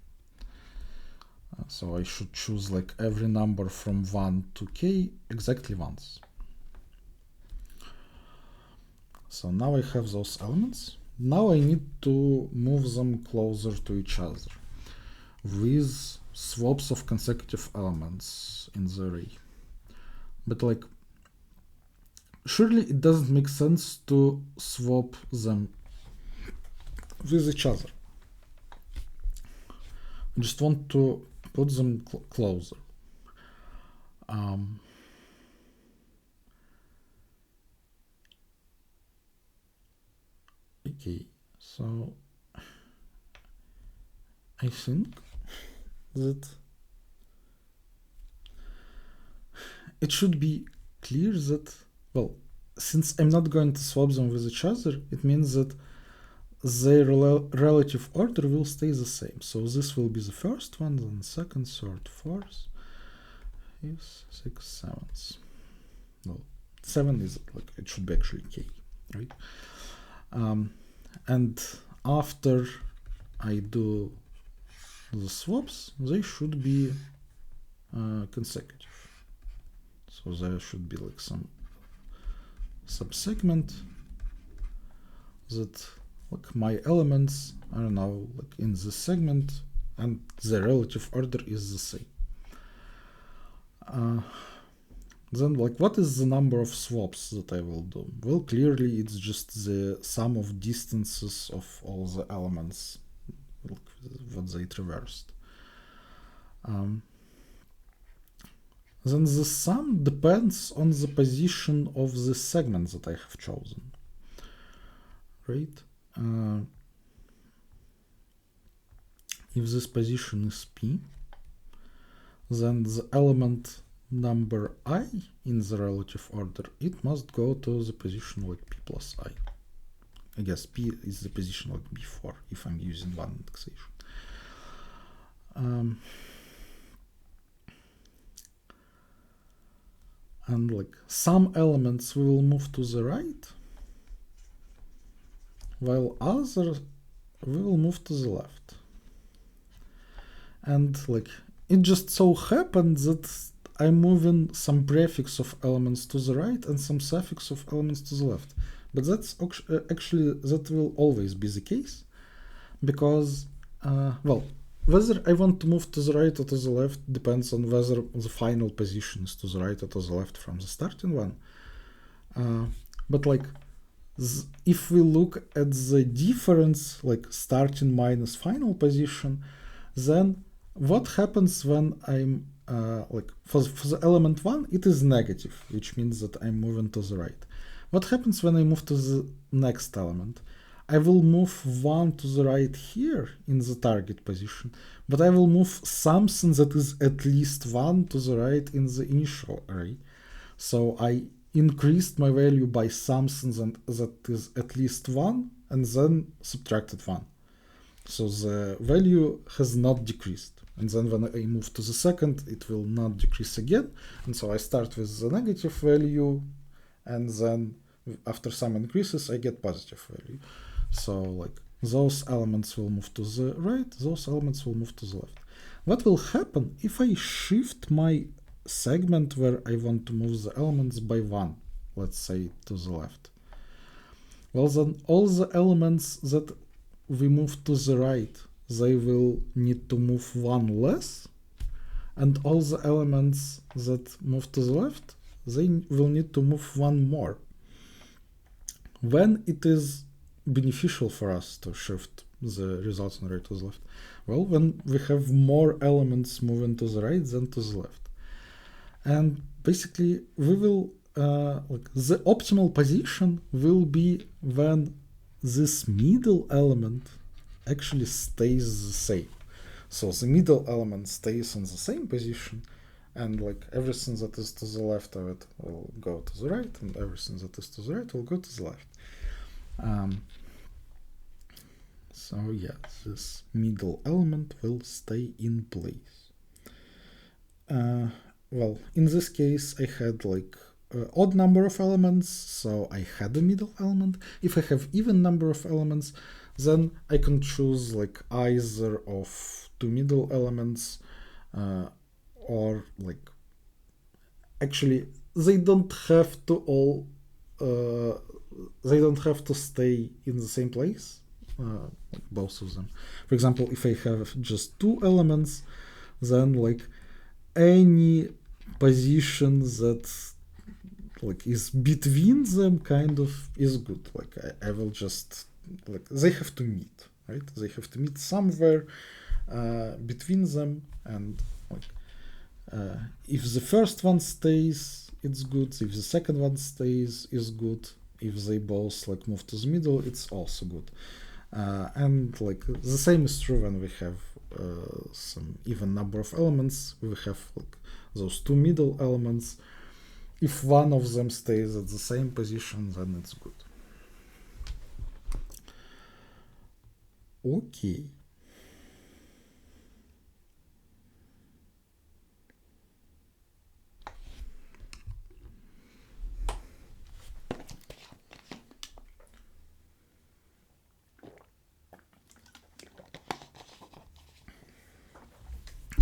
So I should choose like every number from 1 to k exactly once. So now I have those elements. Now I need to move them closer to each other with swaps of consecutive elements in the array. But like, surely it doesn't make sense to swap them with each other. I just want to put them closer. Okay, so I think that it should be clear that, well, since I'm not going to swap them with each other, it means that their relative order will stay the same. So this will be the first one, then second, third, fourth, fifth, sixth, seventh. Well, 7 is like, it should be actually k, right? And after I do the swaps, they should be consecutive. So there should be like some subsegment that like my elements are now like in this segment and the relative order is the same. Then like what is the number of swaps that I will do? Well, clearly it's just the sum of distances of all the elements, what they traversed. Then the sum depends on the position of the segment that I have chosen, right? If this position is P, then the element number I in the relative order, it must go to the position like P plus I. I guess P is the position like before if I'm using one indexation. And like some elements we will move to the right, while others we will move to the left. And like it just so happened that I'm moving some prefix of elements to the right and some suffix of elements to the left. But that's actually, that will always be the case, because, well, whether I want to move to the right or to the left depends on whether the final position is to the right or to the left from the starting one. But like, if we look at the difference, like starting minus final position, then what happens when I'm like for the element 1, it is negative, which means that I'm moving to the right. What happens when I move to the next element? I will move 1 to the right here in the target position, but I will move something that is at least 1 to the right in the initial array. So I increased my value by something that is at least 1 and then subtracted 1. So the value has not decreased. And then when I move to the second, it will not decrease again. And so I start with the negative value, and then after some increases, I get positive value. So like those elements will move to the right, those elements will move to the left. What will happen if I shift my segment where I want to move the elements by 1, let's say to the left? Well, then all the elements that we move to the right, they will need to move 1 less, and all the elements that move to the left, they will need to move 1 more. When it is beneficial for us to shift the results on the right to the left? Well, when we have more elements moving to the right than to the left. And basically, we will, like the optimal position will be when this middle element actually stays the same. So the middle element stays in the same position, and like everything that is to the left of it will go to the right, and everything that is to the right will go to the left. So yeah, this middle element will stay in place. Well, in this case, I had like odd number of elements, so I had a middle element. If I have even number of elements, then I can choose like either of 2 middle elements, or like, actually, they don't have to all, they don't have to stay in the same place, both of them. For example, if I have just 2 elements, then like any position that like is between them kind of is good. Like I will just, like, they have to meet, right? They have to meet somewhere between them, and like if the first one stays, it's good. If the second one stays, is good. If they both like move to the middle, it's also good. And like the same is true when we have some even number of elements. We have like those 2 middle elements. If one of them stays at the same position, then it's good. Okay.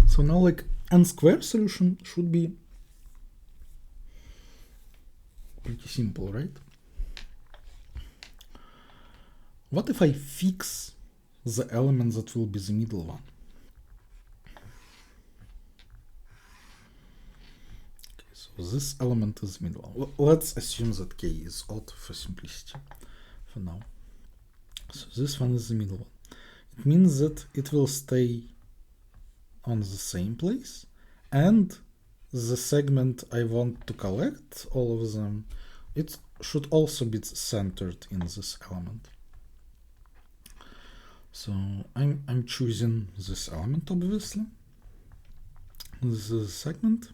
So now like n-squared solution should be pretty simple, right? What if I fix the element that will be the middle one? Okay, so this element is middle one. Let's assume that k is odd for simplicity for now. So this one is the middle one. It means that it will stay on the same place, and the segment I want to collect, all of them, it should also be centered in this element. So I'm choosing this element, obviously. This is a segment.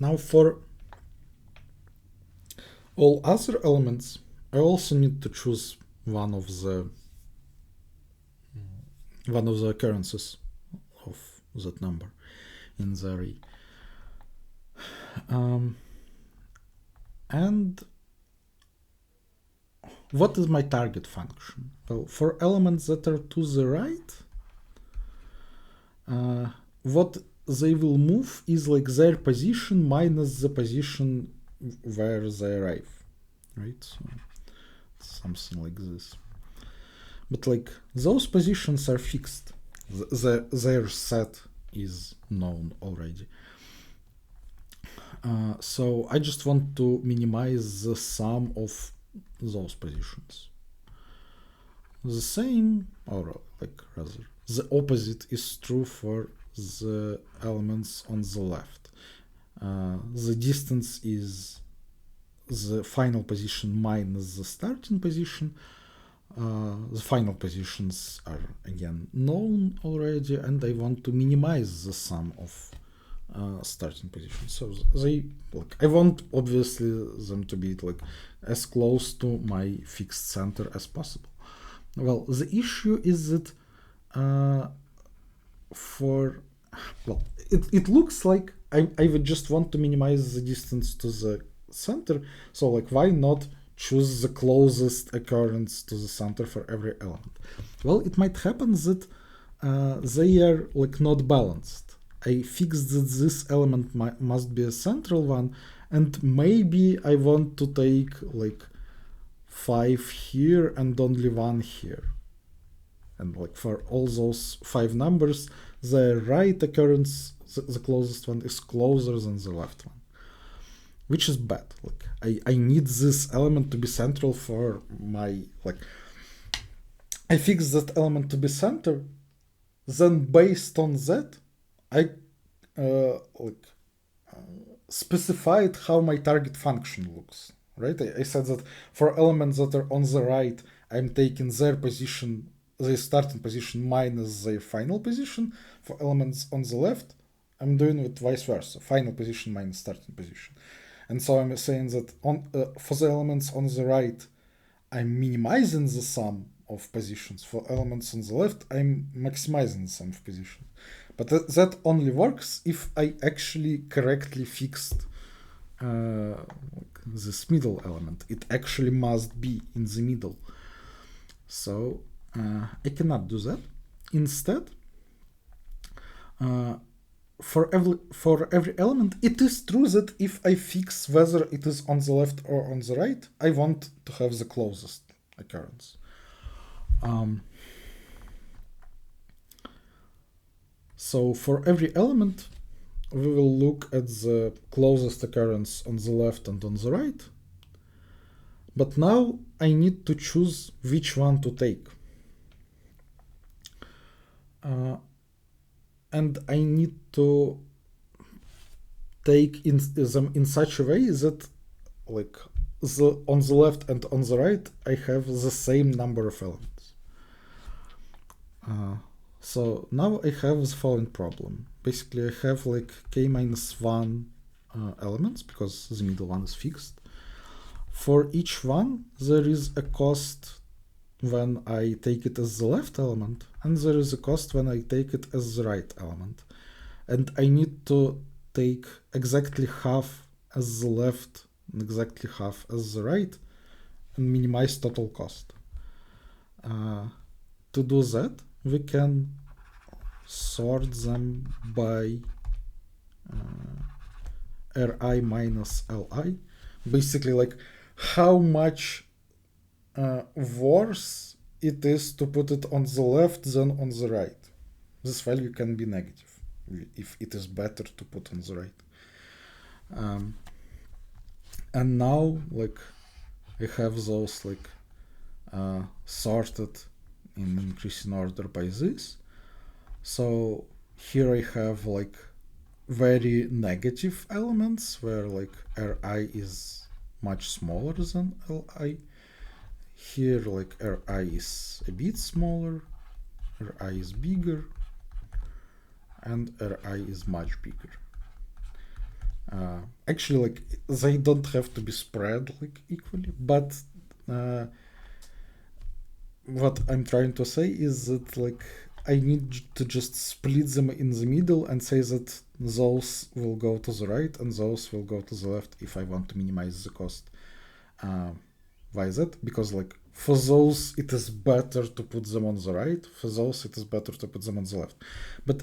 Now for all other elements, I also need to choose one of the occurrences of that number in the array. And what is my target function? Well, for elements that are to the right, what they will move is like their position minus the position where they arrive, right? So something like this. But like those positions are fixed. Their set is known already. So I just want to minimize the sum of those positions. The same, or like rather, the opposite is true for the elements on the left. The distance is the final position minus the starting position. The final positions are again known already, and I want to minimize the sum of starting positions. So they like I want obviously them to be like as close to my fixed center as possible. Well, the issue is that it looks like I would just want to minimize the distance to the center. So like why not choose the closest occurrence to the center for every element? Well, it might happen that they are like not balanced. I fixed that this element must be a central one, and maybe I want to take like 5 here and only 1 here. And like for all those 5 numbers, the right occurrence, the closest one, is closer than the left one, which is bad. Like I need this element to be central for my like. I fix that element to be center, then based on that, I specified how my target function looks. Right? I said that for elements that are on the right, I'm taking their position, their starting position minus their final position. For elements on the left, I'm doing it vice versa, final position minus starting position. And so I'm saying that for the elements on the right, I'm minimizing the sum of positions. For elements on the left, I'm maximizing the sum of positions. But that only works if I actually correctly fixed this middle element. It actually must be in the middle. So I cannot do that. Instead, for every element, it is true that if I fix whether it is on the left or on the right, I want to have the closest occurrence. So for every element, we will look at the closest occurrence on the left and on the right. But now I need to choose which one to take. And I need to take them in such a way that like on the left and on the right, I have the same number of elements. So now I have the following problem. Basically, I have like k minus 1 elements because the middle one is fixed. For each one, there is a cost when I take it as the left element, and there is a cost when I take it as the right element. And I need to take exactly half as the left and exactly half as the right and minimize total cost. To do that, we can sort them by Ri minus Li. Basically, like how much worse it is to put it on the left than on the right. This value can be negative if it is better to put on the right. And now, like, I have those like sorted in increasing order by this. So here I have like very negative elements where like Ri is much smaller than Li. Here like Ri is a bit smaller, Ri is bigger, and Ri is much bigger. Actually, like they don't have to be spread like equally, but what I'm trying to say is that like I need to just split them in the middle and say that those will go to the right and those will go to the left if I want to minimize the cost. Why is that? Because like for those it is better to put them on the right, for those it is better to put them on the left. But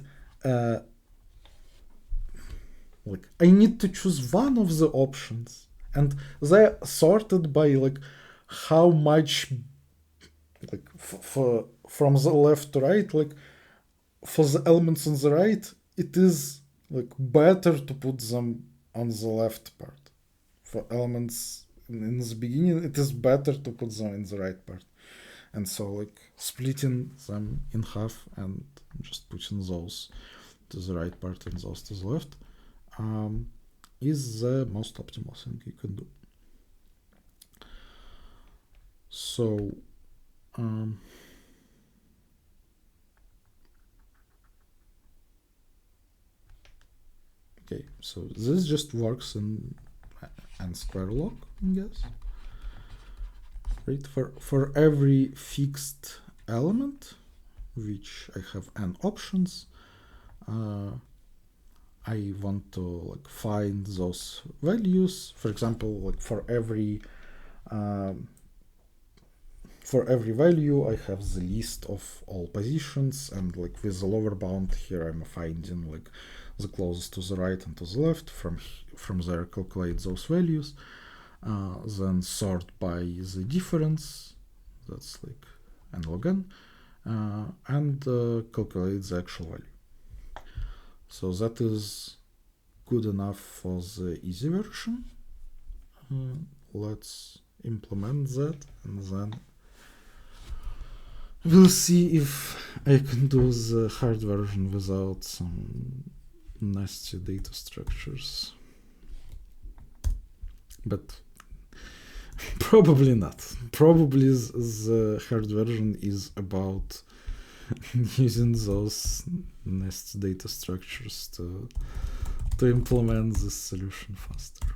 like I need to choose one of the options, and they're sorted by like how much, like for from the left to right, like for the elements on the right, it is like better to put them on the left part. For elements in the beginning, it is better to put them in the right part. And so like splitting them in half and just putting those to the right part and those to the left is the most optimal thing you can do. So okay, so this just works in n square log, I guess. Right, for every fixed element, which I have n options, I want to like find those values. For example, like for every value, I have the list of all positions, and like with the lower bound here, I'm finding like the closest to the right and to the left. From there, calculate those values, then sort by the difference. That's like n log n, and calculate the actual value. So that is good enough for the easy version. Let's implement that, and then we'll see if I can do the hard version without some nasty data structures. But probably not. Probably the hard version is about using those nasty data structures to implement this solution faster.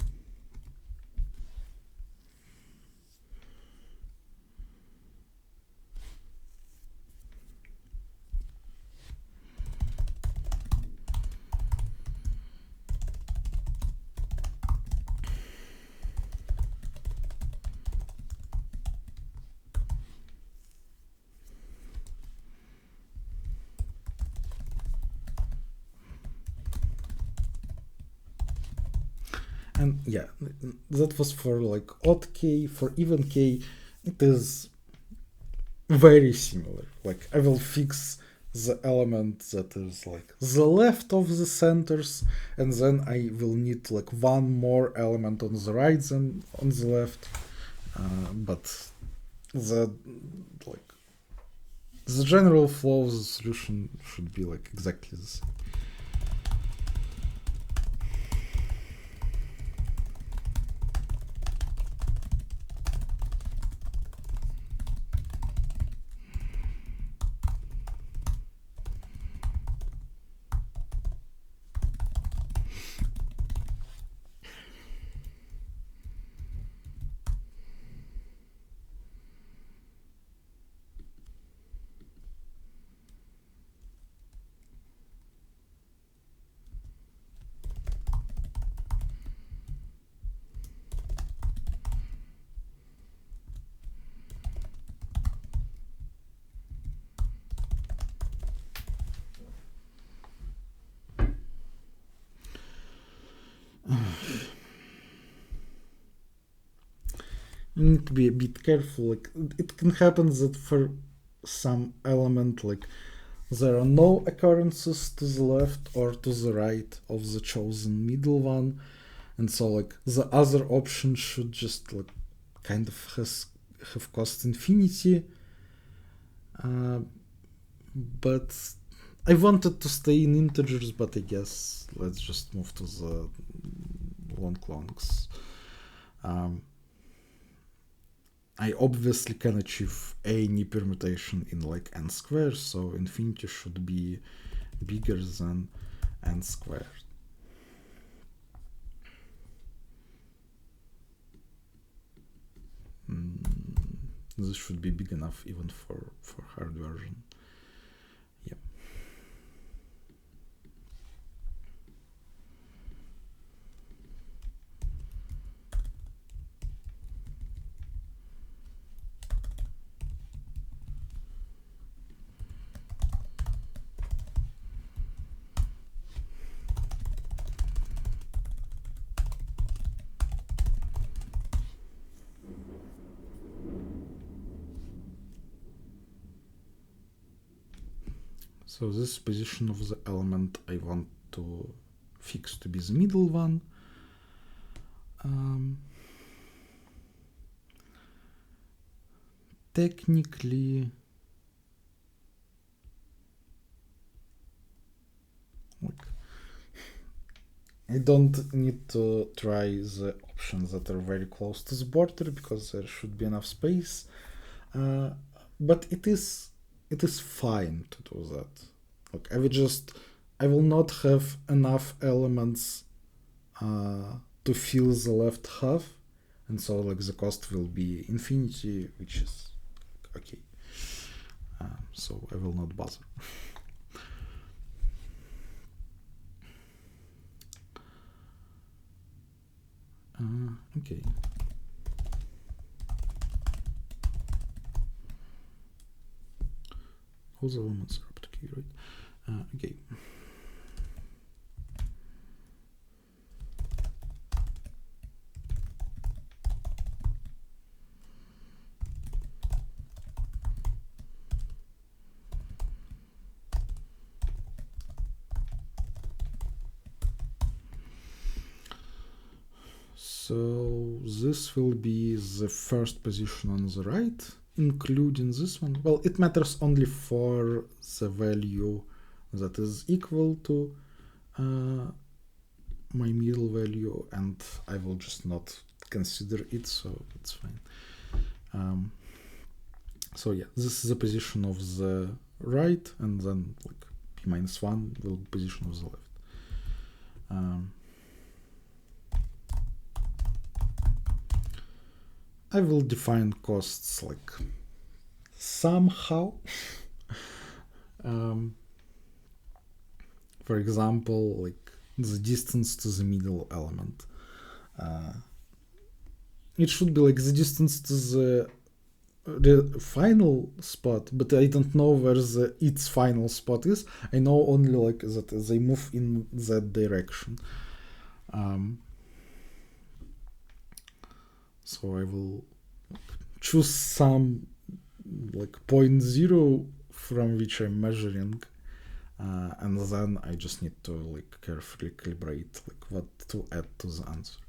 And yeah, that was for like odd k. For even k, it is very similar. Like I will fix the element that is like the left of the centers, and then I will need like one more element on the right than on the left. But the like the general flow of the solution should be like exactly the same. You need to be a bit careful. Like it can happen that for some element, like there are no occurrences to the left or to the right of the chosen middle one, and so like the other option should just like kind of have cost infinity. But I wanted to stay in integers, but I guess let's just move to the longs. I obviously can achieve any permutation in like n squared, so infinity should be bigger than n squared. This should be big enough even for hard version. Yeah. So this position of the element I want to fix to be the middle one. Technically, I don't need to try the options that are very close to the border because there should be enough space. But it is fine to do that. Like I will not have enough elements to fill the left half, and so like the cost will be infinity, which is okay. So I will not bother. Okay. All the elements are up to key, right? Okay. So this will be the first position on the right, including this one. Well, it matters only for the value that is equal to my middle value, and I will just not consider it, so it's fine. So yeah, this is the position of the right, and then like p minus 1 will be position of the left. I will define costs like somehow. For example, like the distance to the middle element. It should be like the distance to the final spot, but I don't know where its final spot is. I know only like that they move in that direction. So I will choose some like 0.0 from which I'm measuring, and then I just need to like carefully calibrate like what to add to the answer.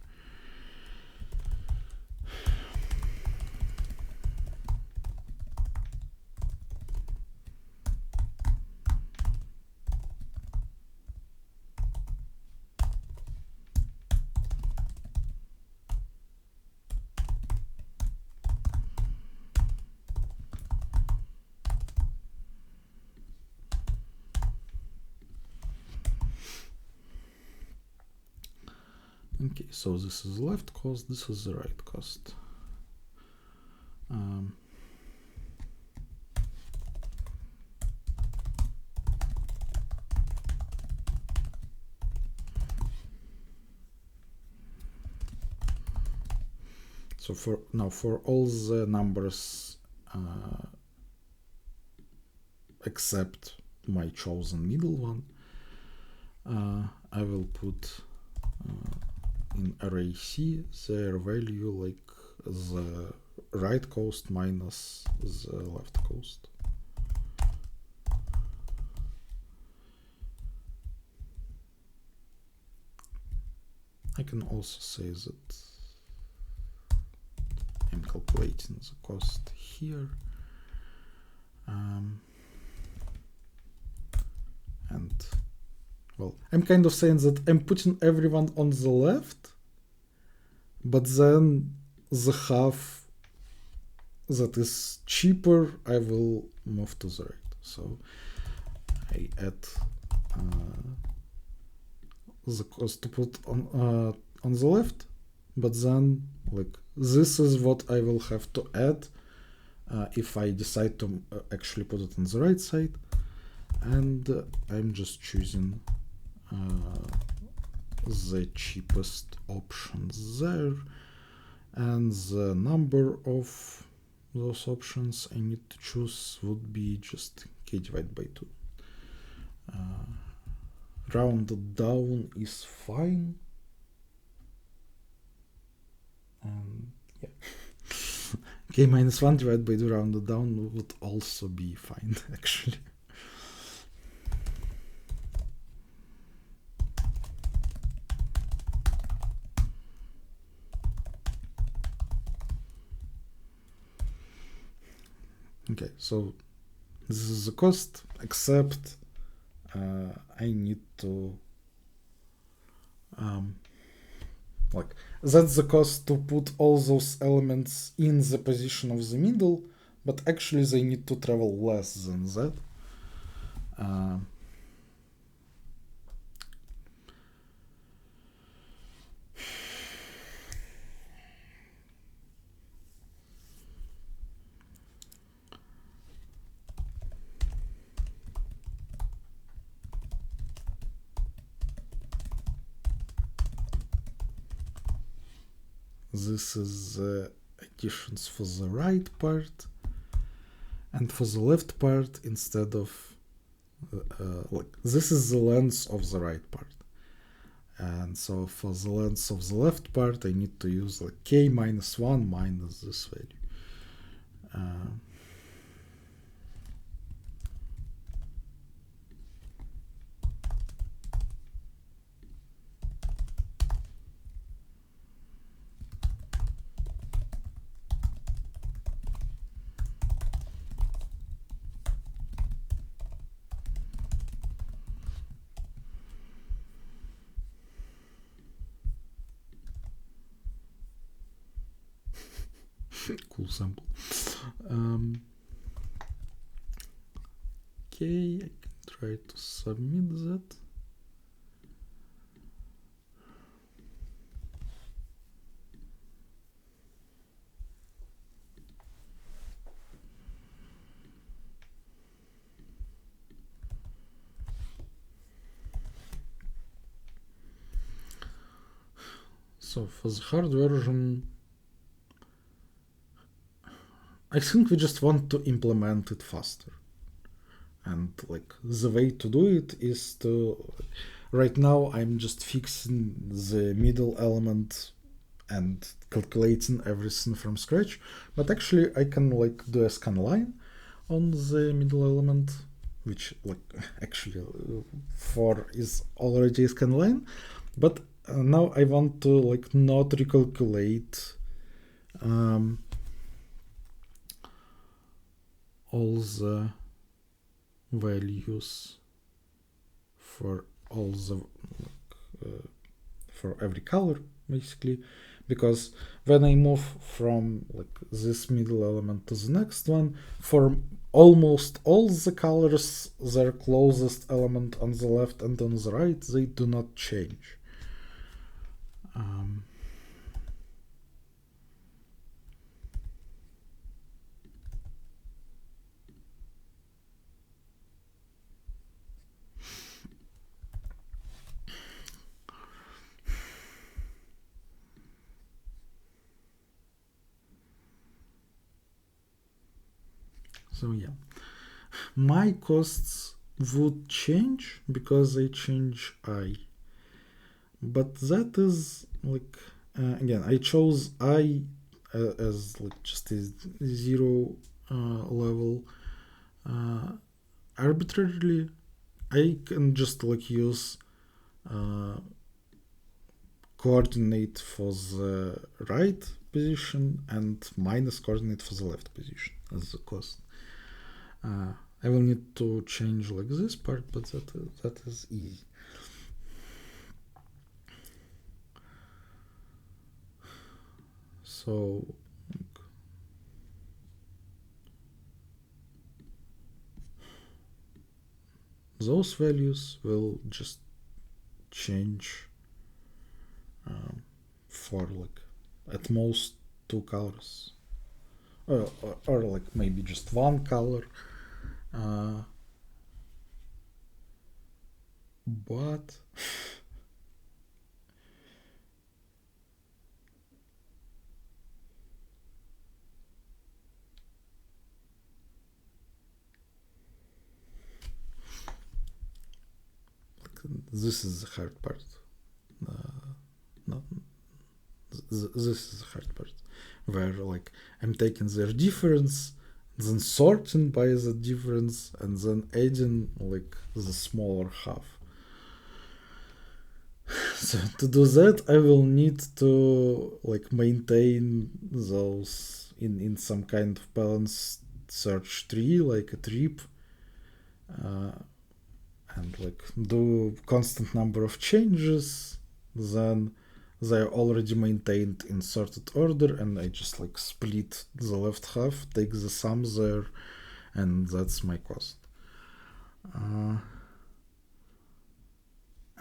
Okay, so this is left cost, this is the right cost. So for all the numbers except my chosen middle one, I will put in array C their value like the right cost minus the left cost. I can also say that I'm calculating the cost here, and well, I'm kind of saying that I'm putting everyone on the left, but then the half that is cheaper I will move to the right. So I add the cost to put on the left, but then like this is what I will have to add if I decide to actually put it on the right side, and I'm just choosing the cheapest options there, and the number of those options I need to choose would be just k divided by 2. Rounded down is fine, and yeah, k minus 1 divided by 2 rounded down would also be fine actually. Okay, so this is the cost, except I need to like that's the cost to put all those elements in the position of the middle, but actually they need to travel less than that. This is the additions for the right part, and for the left part, instead of like this is the length of the right part, and so for the length of the left part I need to use like k minus 1 minus this value. Cool sample. Okay, I can try to submit that. So for the hard version, I think we just want to implement it faster. And like the way to do it is to, right now I'm just fixing the middle element and calculating everything from scratch, but actually I can like do a scan line on the middle element, which like actually 4 is already a scan line, but now I want to like not recalculate all the values for all the for every color basically, because when I move from like this middle element to the next one, for almost all the colors, their closest element on the left and on the right, they do not change. So yeah, my costs would change because I change I, but that is like again I chose I as like just a 0 level arbitrarily. I can just like use coordinate for the right position and minus coordinate for the left position as the cost. I will need to change like this part, but that is easy. So those values will just change for like at most 2 colors, or like maybe just 1 color. But this is the hard part. No, this is the hard part, where like I'm taking their difference, then sorting by the difference, and then adding like the smaller half. So to do that, I will need to like maintain those in some kind of balanced search tree like a trip, and like do constant number of changes, then they're already maintained in sorted order, and I just like split the left half, take the sum there, and that's my cost.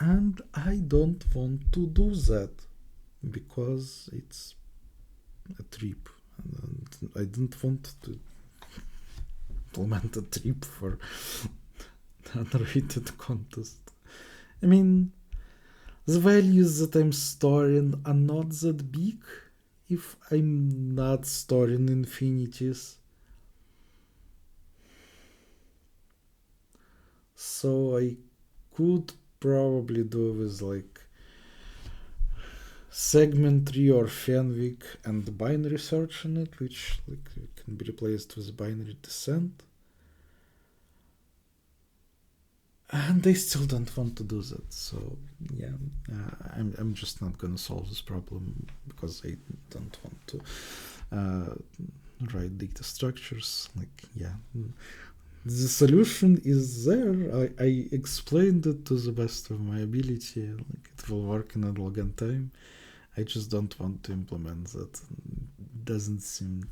And I don't want to do that because it's a trip, and I didn't want to implement a trip for unrated contest. I mean, the values that I'm storing are not that big if I'm not storing infinities. So I could probably do with like segment tree or Fenwick and binary search in it, which like can be replaced with binary descent. And I still don't want to do that. So yeah, I'm just not gonna solve this problem because I don't want to write data structures. Like yeah, the solution is there. I explained it to the best of my ability. Like it will work in a log time. I just don't want to implement that. It doesn't seem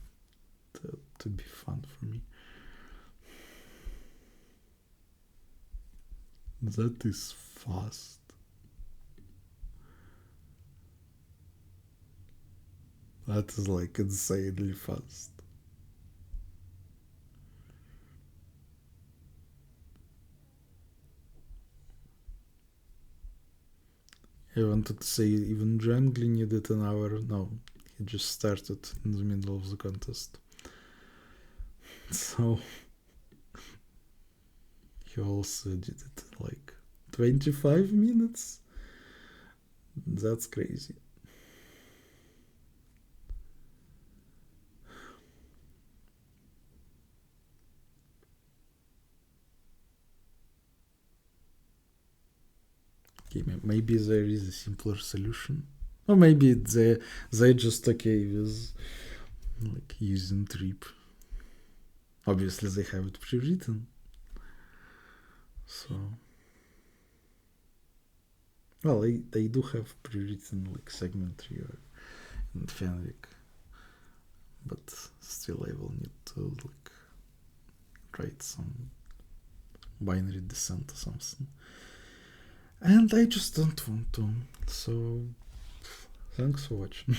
to be fun for me. That is fast. That is like insanely fast. I wanted to say even Jangly needed an hour. No, he just started in the middle of the contest. So he also did it in like 25 minutes. That's crazy. Okay, maybe there is a simpler solution. Or maybe they're just okay with like using trip. Obviously they have it pre-written. So well, they do have pre-written like segment tree and Fenwick, but still I will need to like write some binary descent or something, and I just don't want to. So thanks for watching.